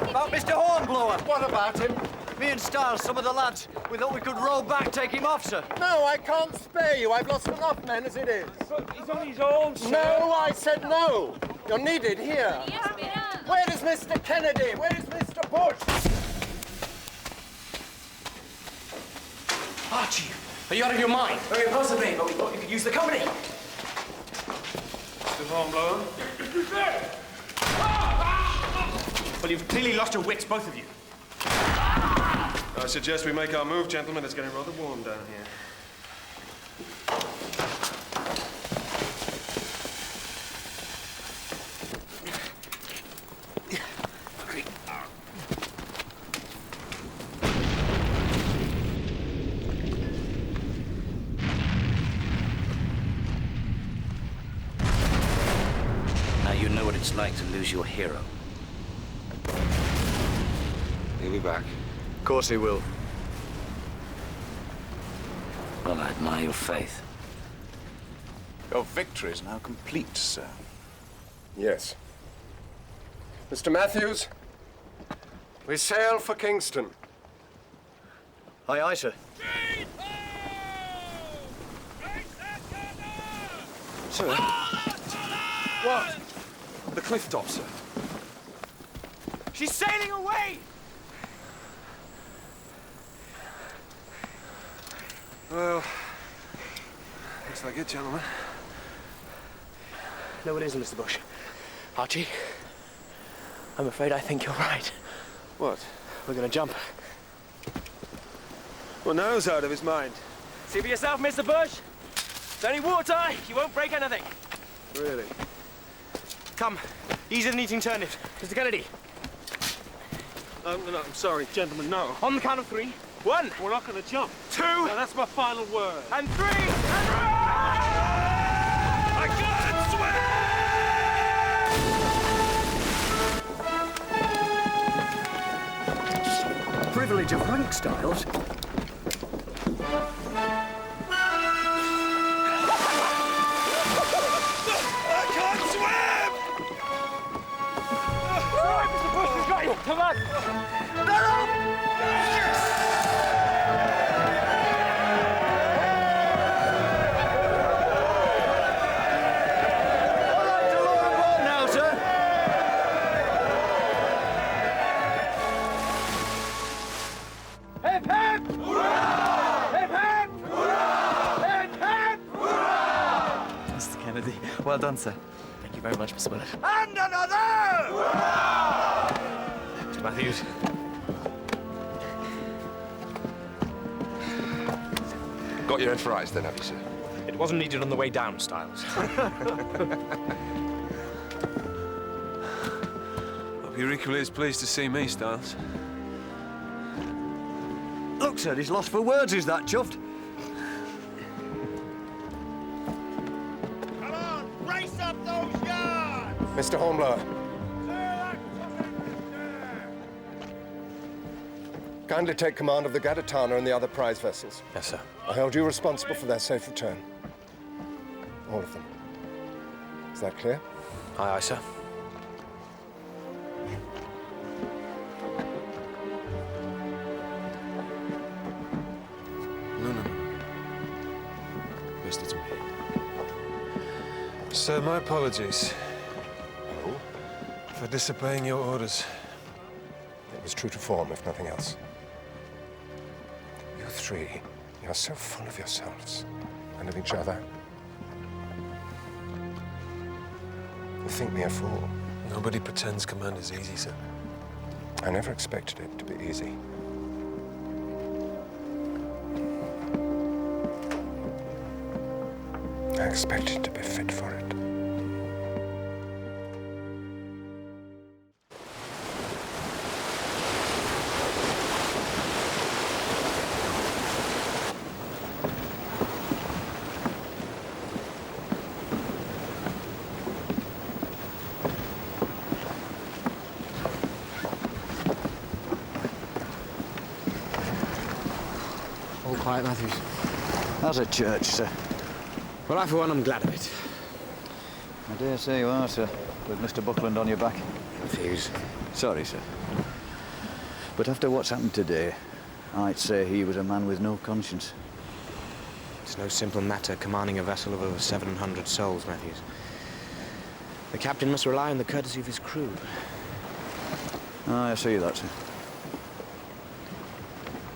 About Mr. Hornblower. What about him? Me and Stiles, some of the lads, we thought we could roll back, take him off, sir. No, I can't spare you. I've lost enough men as it is. But he's on his own, sir. No, I said no. You're needed here. Where is Mr. Kennedy? Where is Mr. Bush? Archie, are you out of your mind? Very possibly, but we thought you could use the company. Mr. Hornblower? Well, you've clearly lost your wits, both of you. I suggest we make our move, gentlemen. It's getting rather warm down here. Now you know what it's like to lose your hero. He'll be back. Of course he will. Well, I admire your faith. Your victory is now complete, sir. Yes. Mr. Matthews, we sail for Kingston. Aye, aye, sir. Sir? What? The cliff top, sir. She's sailing away! Well, looks like it, gentlemen. No, it isn't, Mr. Bush. Archie, I'm afraid I think you're right. What? We're gonna jump. Well, now he's out of his mind. See for yourself, Mr. Bush. It's only water. You won't break anything. Really? Come. Easier than eating turnips. Mr. Kennedy. No, I'm sorry, gentlemen, no. On the count of 3. 1. We're not going to jump. 2. Now, that's my final word. And 3. And run! I can't swim! Privilege of rank, Stiles. I can't swim! All right, Mr. Bush, we've got you. Come on. Well done, sir. Thank you very much, Mr. Willett. And another! Mr. Matthews. Got your head for ice then, have you, sir? It wasn't needed on the way down, Stiles. Hope you're equally as pleased to see me, Stiles. Look, sir, he's lost for words, is that, chuffed? Race up those yards! Mr. Hornblower. Kindly take command of the Gadatana and the other prize vessels. Yes, sir. I hold you responsible for their safe return. All of them. Is that clear? Aye, aye, sir. No. First it's me. Sir, my apologies. For disobeying your orders. It was true to form, if nothing else. You three, you're so full of yourselves and of each other. You think me a fool. Nobody pretends command is easy, sir. I never expected it to be easy. I expected to be fit for it. All quiet, Matthews. How's a church, sir? Well, I, for one, am glad of it. I dare say you are, sir, with Mr. Buckland on your back. Matthews. Sorry, sir. But after what's happened today, I'd say he was a man with no conscience. It's no simple matter commanding a vessel of over 700 souls, Matthews. The captain must rely on the courtesy of his crew. I see that, sir.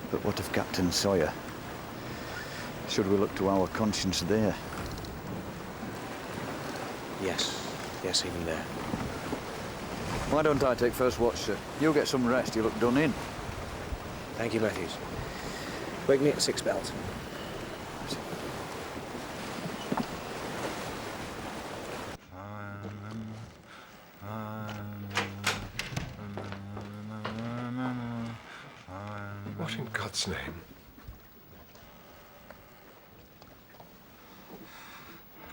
But what of Captain Sawyer? Should we look to our conscience there? Yes. Yes, even there. Why don't I take first watch, sir? You get some rest. You look done in. Thank you, Matthews. Wake me at 6 bells. What in God's name?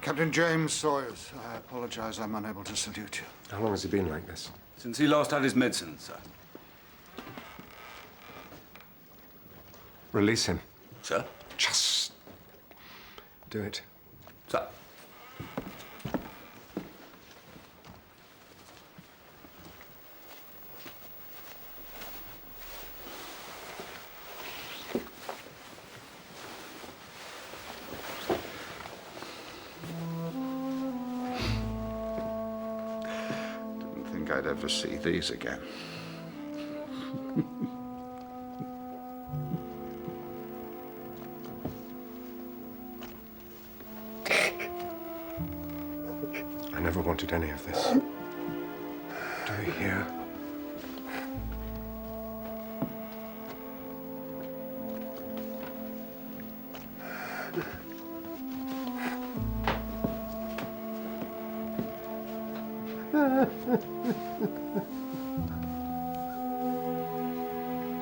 Captain James Sawyers, I apologize I'm unable to salute you. How long has he been like this? Since he last had his medicine, sir. Release him. Sir? Just do it. Sir. Didn't think I'd ever see these again. I never wanted any of this. Do you hear?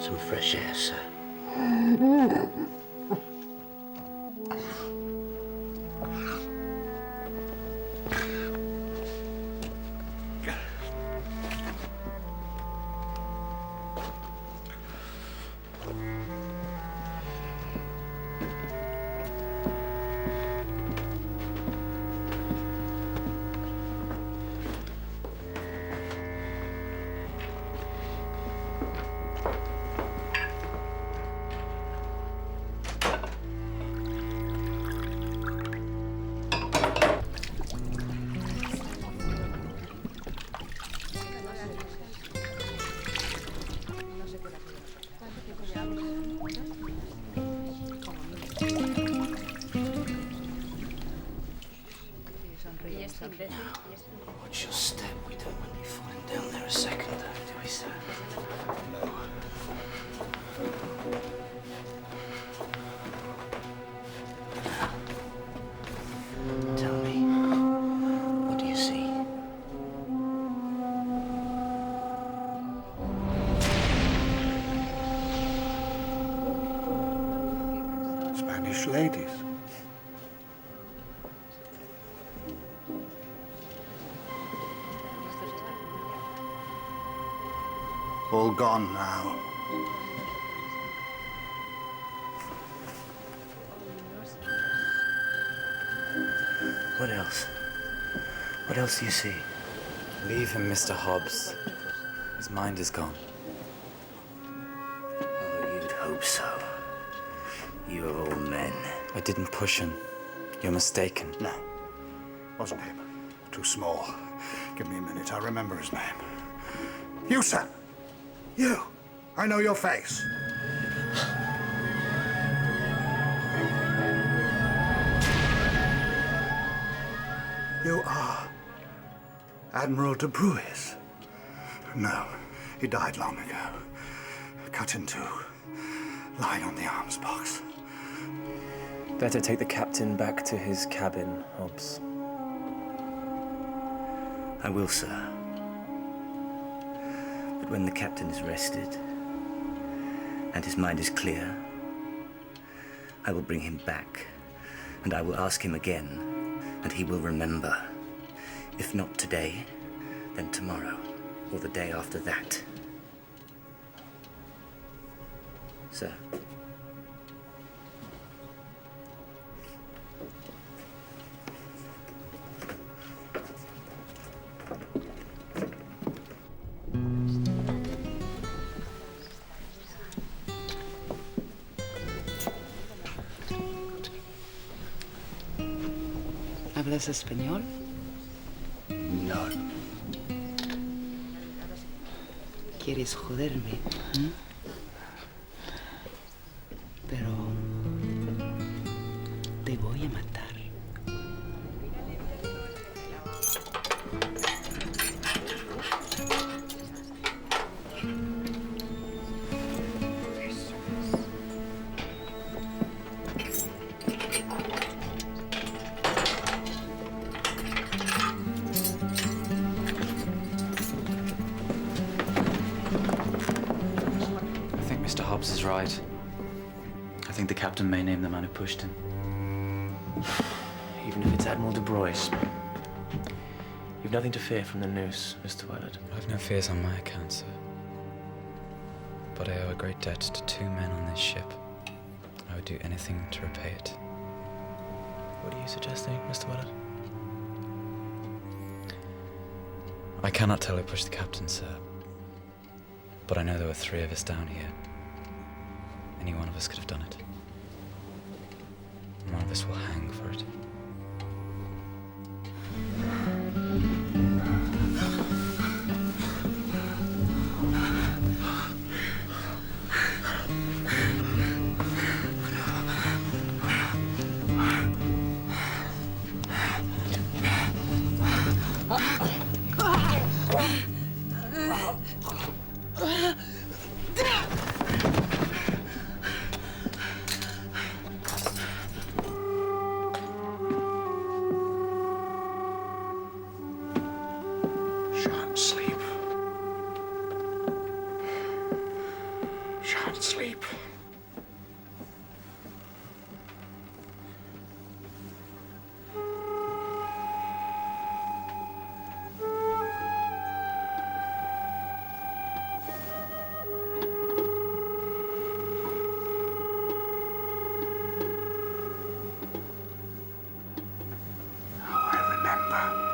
Some fresh air, sir. Watch your step. We don't want to be falling down there a second time, do we, sir? No. Tell me, what do you see? Spanish ladies. All gone now. What else? What else do you see? Leave him, Mr. Hobbs. His mind is gone. Oh, you'd hope so. You of all men. I didn't push him. You're mistaken. No. Wasn't him. Too small. Give me a minute. I remember his name. You, sir. You. I know your face. You are Admiral de Bruys. No, he died long ago. Cut in two, lying on the arms box. Better take the captain back to his cabin, Hobbs. I will, sir. But when the captain is rested and his mind is clear, I will bring him back and I will ask him again, and he will remember. If not today, then tomorrow, or the day after that. Sir. ¿Hablas español? No. ¿Quieres joderme? ¿Mm? Pero te voy a matar. I think Mr. Hobbs is right. I think the captain may name the man who pushed him. Even if it's Admiral de Broyes. You've nothing to fear from the noose, Mr. Wellard. I've no fears on my account, sir. But I owe a great debt to 2 men on this ship. I would do anything to repay it. What are you suggesting, Mr. Wellard? I cannot tell who pushed the captain, sir. But I know there were 3 of us down here. Any one of us could have done it. And one of us will hang for it. Shan't sleep. Shan't sleep. I remember.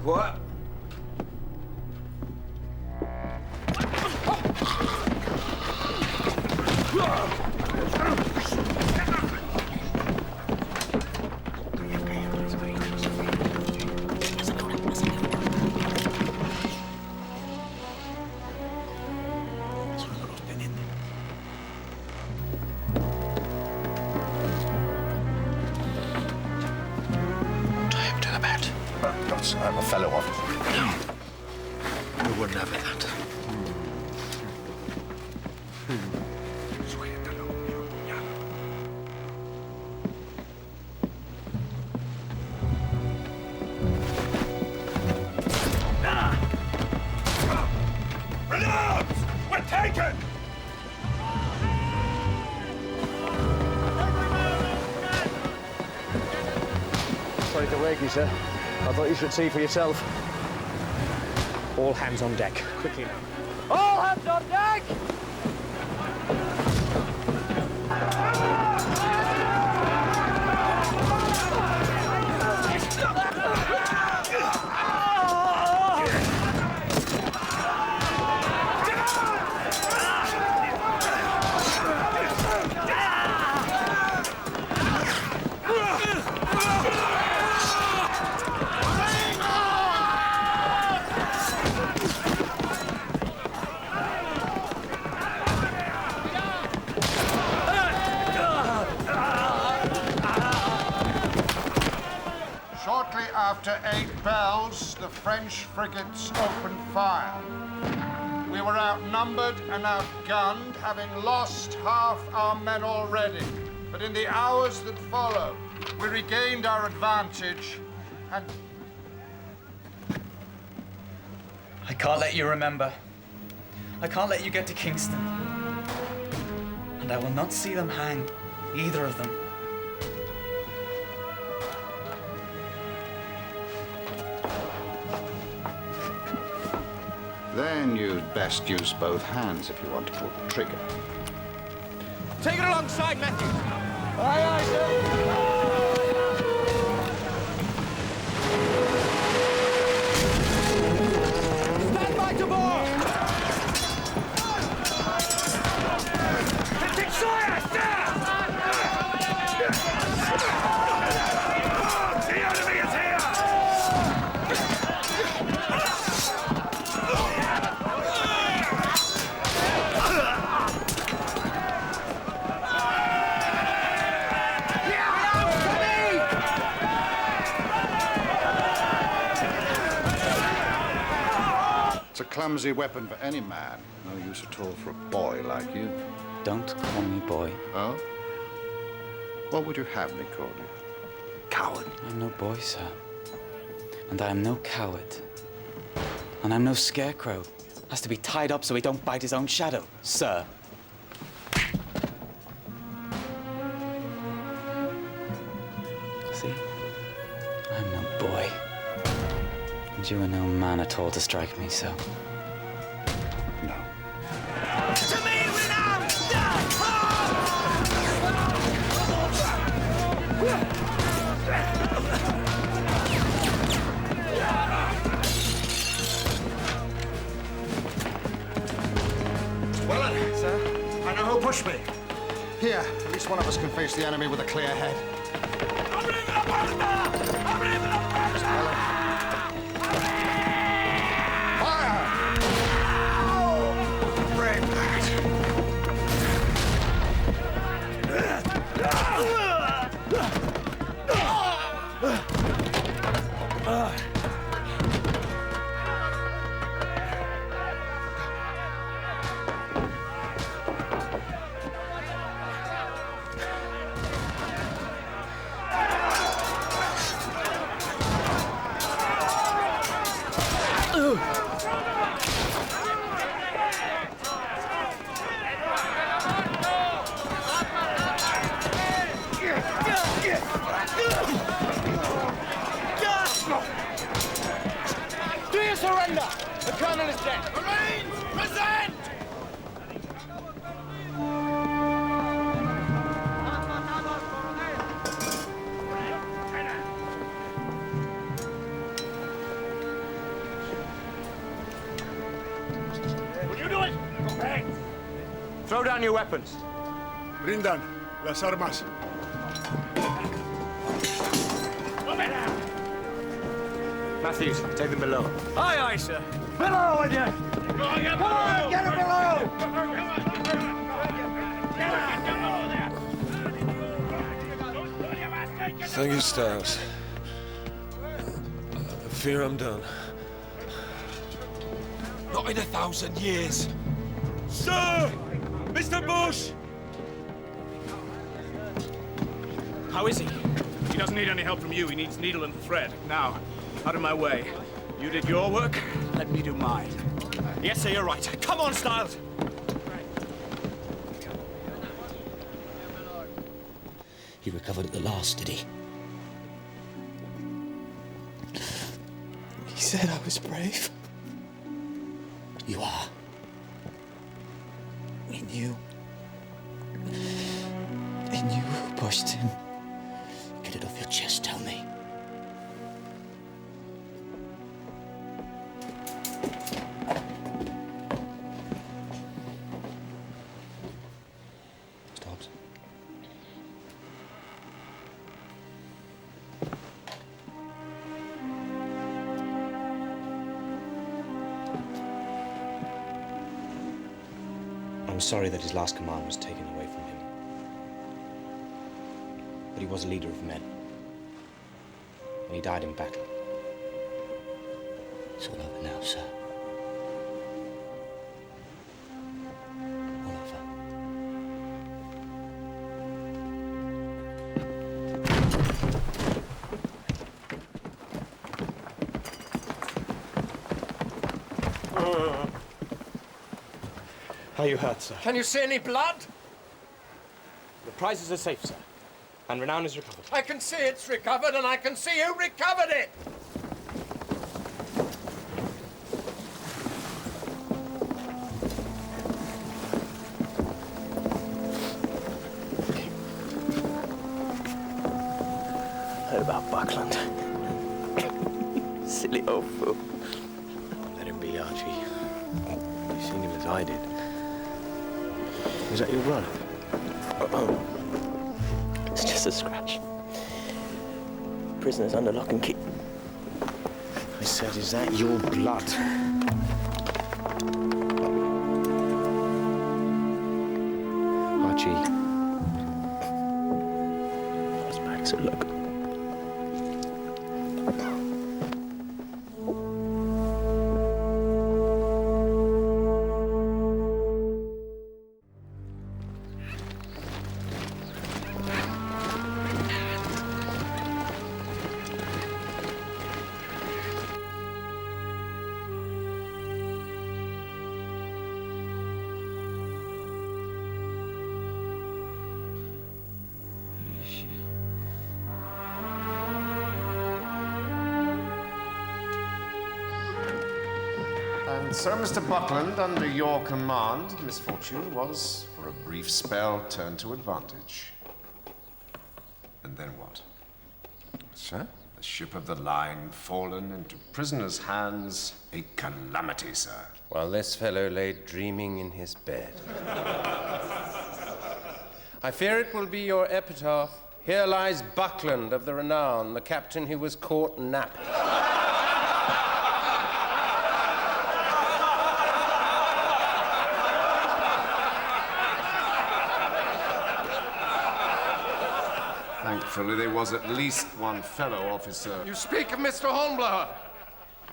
What? I'm a fellow officer. No. We wouldn't have that. Reload! We're taken! Sorry to wake you, sir. I thought you should see for yourself. All hands on deck, quickly now. All hands on deck! Shortly after 8 bells, the French frigates opened fire. We were outnumbered and outgunned, having lost half our men already. But in the hours that followed, we regained our advantage and... I can't let you remember. I can't let you get to Kingston. And I will not see them hang, either of them. Then you'd best use both hands if you want to pull the trigger. Take it alongside, Matthews. Aye, aye, sir. Stand by to board! Take fire! The enemy is here! It's a clumsy weapon for any man. No use at all for a boy like you. Don't call me boy. Oh? What would you have me call you? Coward. I'm no boy, sir. And I am no coward. And I'm no scarecrow. Has to be tied up so he don't bite his own shadow, sir. See? I'm no boy. And you are no man at all to strike me so. No. To me, renown! Well, sir, I know who pushed me. Here, at least one of us can face the enemy with a clear head. Do you surrender? The colonel is dead. Marines, present! Will you do it? Okay. Throw down your weapons. Brindan las armas. Matthews, take them below. Aye, aye, sir. Below with you! Come on, get them below! Thank you, Styles. I fear I'm done. Not in 1,000 years. Sir! Mr. Bush! How is he? He doesn't need any help from you. He needs needle and thread. Now, out of my way. You did your work, let me do mine. Yes, sir, you're right. Come on, Styles! He recovered at the last, did he? He said I was brave. You are. We knew. He knew who pushed him. Get it off your chest, tell me. Stops. I'm sorry that his last command was taken away from him. But he was a leader of men. And he died in battle. It's all over now, sir. All over. Are you hurt, sir? Can you see any blood? The prizes are safe, sir. And renown is recovered. I can see it's recovered, and I can see who recovered it! Heard about Buckland. Silly old fool. Let him be, Archie. You've seen him as I did. Is that your blood? It's just a scratch. Prisoner's under lock and key. I said, is that your blood? Archie. Let's back to look. And so, Mr. Buckland, under your command, misfortune was, for a brief spell, turned to advantage. And then what? Sir? The ship of the line fallen into prisoners' hands, a calamity, sir. While this fellow lay dreaming in his bed. I fear it will be your epitaph. Here lies Buckland of the renown, the captain who was caught napping. Thankfully, there was at least one fellow officer. You speak of Mr. Hornblower.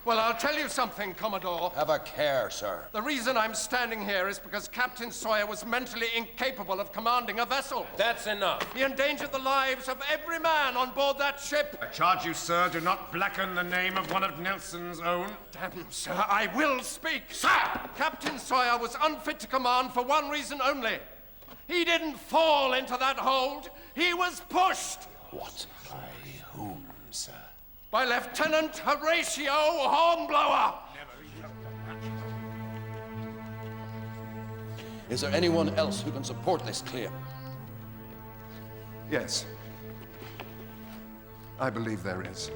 Well, I'll tell you something, Commodore. Have a care, sir. The reason I'm standing here is because Captain Sawyer was mentally incapable of commanding a vessel. That's enough. He endangered the lives of every man on board that ship. I charge you, sir, do not blacken the name of one of Nelson's own. Damn, sir, I will speak. Sir! Captain Sawyer was unfit to command for one reason only. He didn't fall into that hold. He was pushed. What? By whom, sir? By Lieutenant Horatio Hornblower. Is there anyone else who can support this claim? Yes. I believe there is.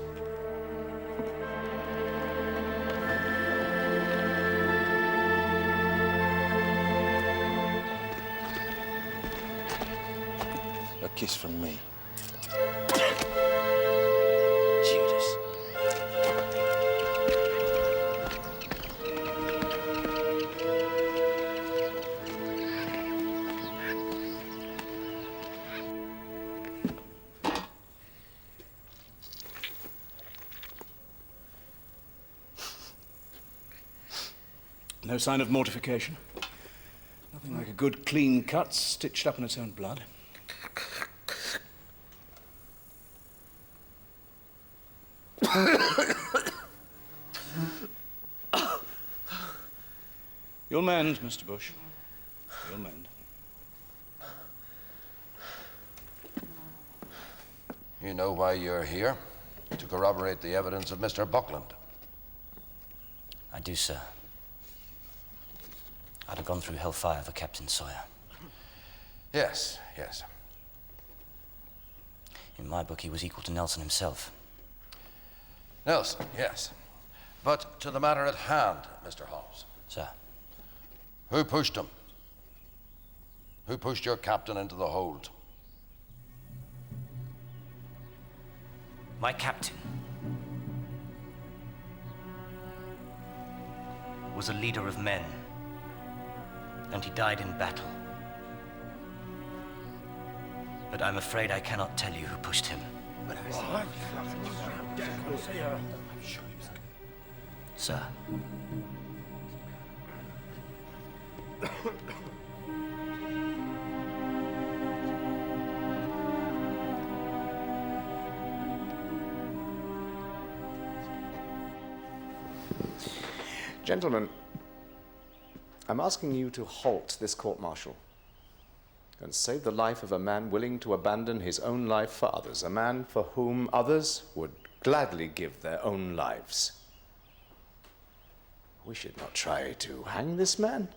A kiss from me. Judas. No sign of mortification. Nothing like a good clean cut stitched up in its own blood. You'll mend, Mr. Bush. You'll mend. You know why you're here? To corroborate the evidence of Mr. Buckland. I do, sir. I'd have gone through hellfire for Captain Sawyer. Yes, yes. In my book, he was equal to Nelson himself. Nelson, yes. But to the matter at hand, Mr. Holmes. Sir. Who pushed him? Who pushed your captain into the hold? My captain was a leader of men, and he died in battle. But I'm afraid I cannot tell you who pushed him. Sir. Gentlemen, I'm asking you to halt this court-martial and save the life of a man willing to abandon his own life for others, a man for whom others would gladly give their own lives. We should not try to hang this man.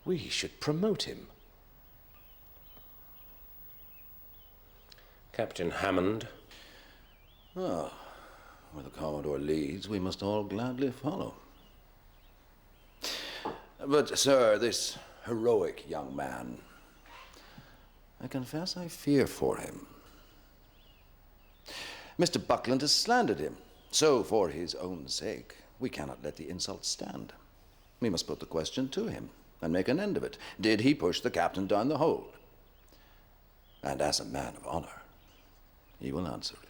We should promote him. Captain Hammond. Ah, where the Commodore leads, we must all gladly follow. But, sir, this heroic young man, I confess I fear for him. Mr. Buckland has slandered him, so for his own sake, we cannot let the insult stand. We must put the question to him and make an end of it. Did he push the captain down the hold? And as a man of honor, he will answer it.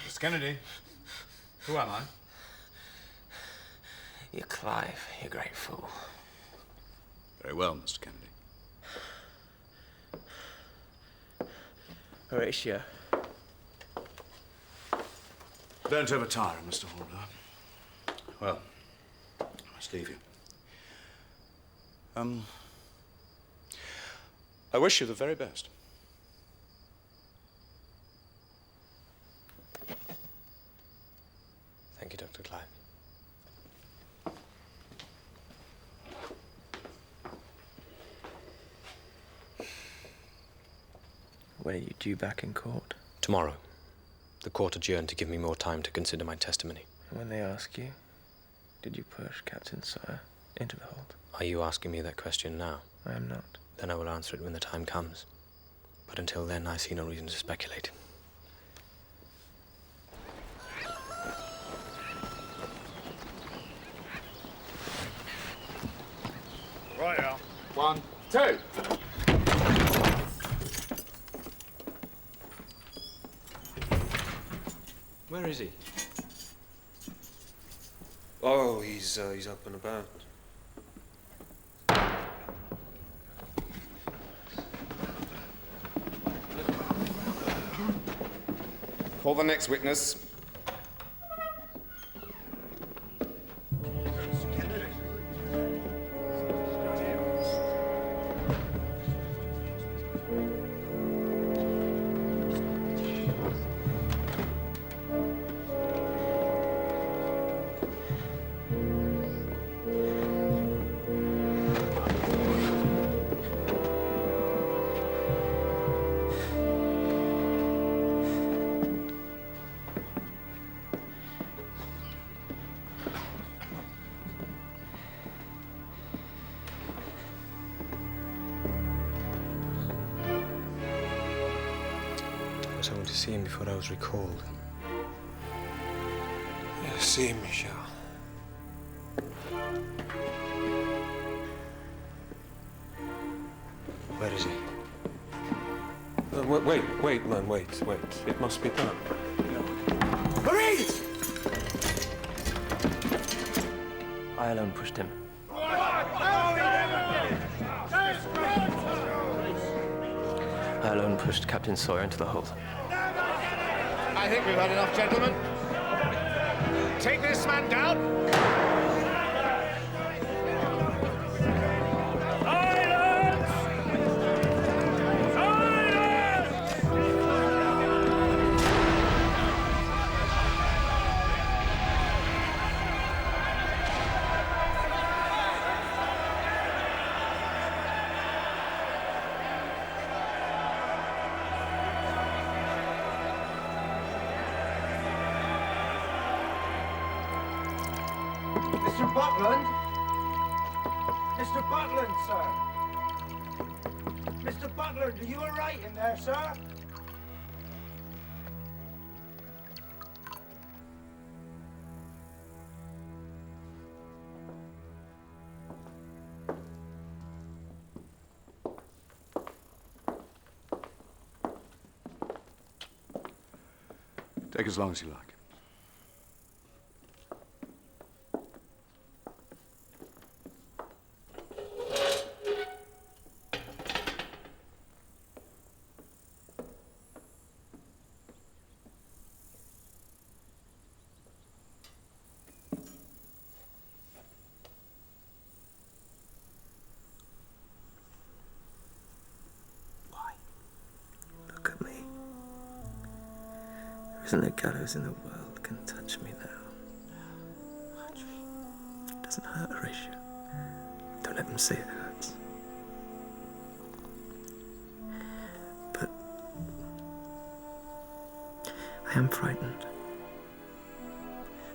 Miss Kennedy, who am I? You're Clive, you great fool. Very well, Mr. Kennedy. Horatio. Don't overtire him, Mr. Hornblower. Well, I must leave you. I wish you the very best. Thank you, Dr. Clive. When are you due back in court? Tomorrow. The court adjourned to give me more time to consider my testimony. And when they ask you, did you push Captain Sawyer into the hold? Are you asking me that question now? I am not. Then I will answer it when the time comes. But until then, I see no reason to speculate. Right now. 1, 2. Where is he? Oh, he's up and about. Call the next witness. I was home to see him before I was recalled. See him, Michel. Where is he? Wait, man, wait. It must be done. Marie! I alone pushed him. I alone pushed Captain Sawyer into the hold. I think we've had enough, gentlemen. Take this man down. Mr. Buckland? Mr. Buckland, sir. Mr. Buckland, are you all right in there, sir? Take as long as you like. Even the gallows in the world can touch me now. Archie. It doesn't hurt, Horatio. Don't let them say it hurts. But I am frightened.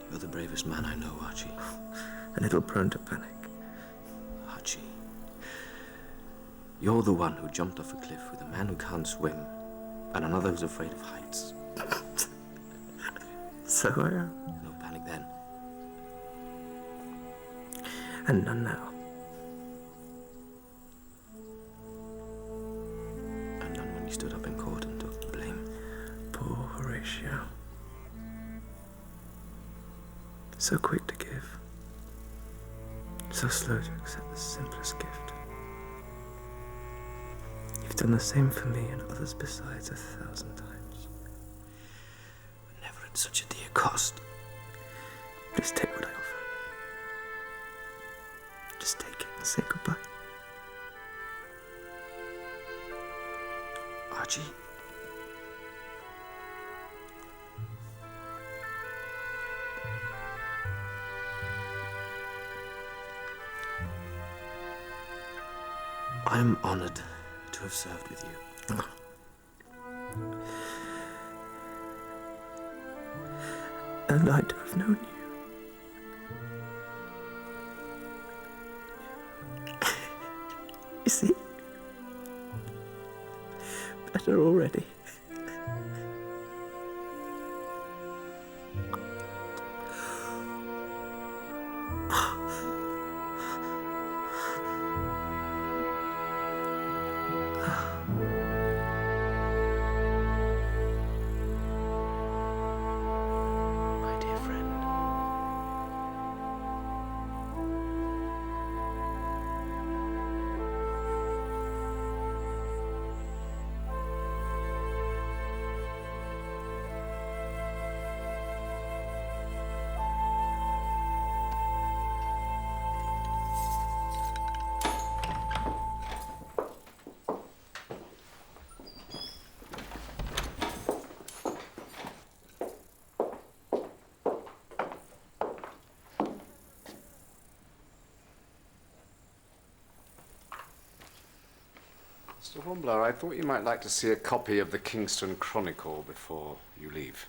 You're the bravest man I know, Archie. A little prone to panic. Archie. You're the one who jumped off a cliff with a man who can't swim and another who's afraid of heights. So I am. No panic then. And none now. And none when you stood up in court and took the blame. Poor Horatio. So quick to give. So slow to accept the simplest gift. You've done the same for me and others besides 1,000 times. But never at such a dear cost. Just take what I offer. Just take it and say goodbye. Archie. I'm honored to have served with you. And I to have known you. You see? Better already. Mr. Hornblower, I thought you might like to see a copy of the Kingston Chronicle before you leave.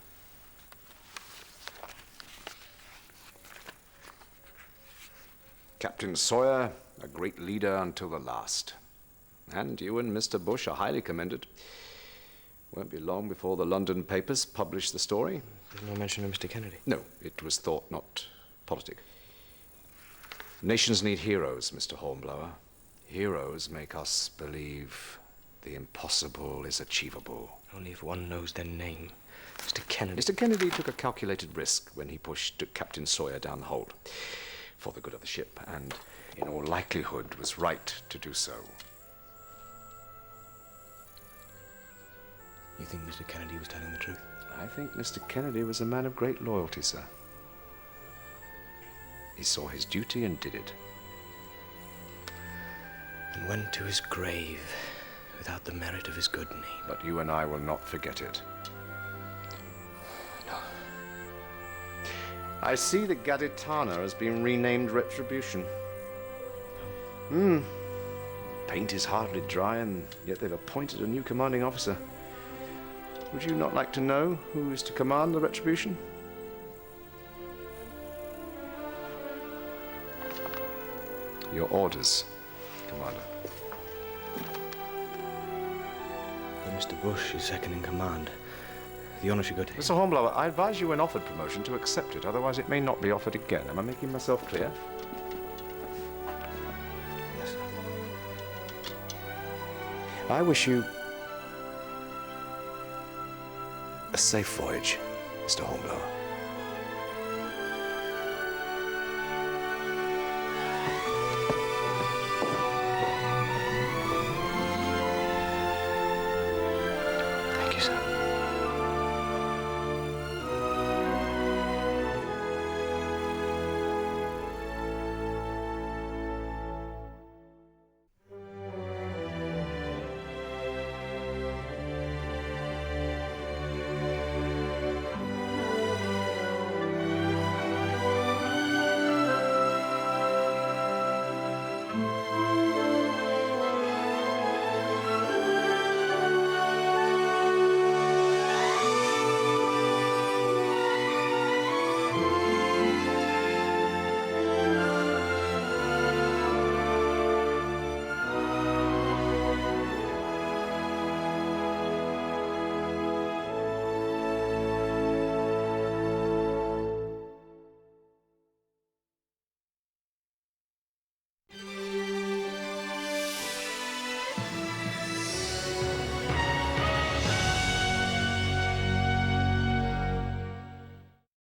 Captain Sawyer, a great leader until the last. And you and Mr. Bush are highly commended. Won't be long before the London papers publish the story. There's no mention of Mr. Kennedy. No, it was thought not politic. Nations need heroes, Mr. Hornblower. Heroes make us believe the impossible is achievable. Only if one knows their name. Mr. Kennedy. Mr. Kennedy took a calculated risk when he pushed Captain Sawyer down the hold for the good of the ship, and in all likelihood was right to do so. You think Mr. Kennedy was telling the truth? I think Mr. Kennedy was a man of great loyalty, sir. He saw his duty and did it. And went to his grave without the merit of his good name. But you and I will not forget it. No. I see the Gaditana has been renamed Retribution. Paint is hardly dry, and yet they've appointed a new commanding officer. Would you not like to know who is to command the Retribution? Your orders, Commander. But Mr. Bush is second in command. The honor should go to him. Mr. Hornblower, I advise you when offered promotion to accept it, otherwise it may not be offered again. Am I making myself clear? Yes, sir. I wish you a safe voyage, Mr. Hornblower.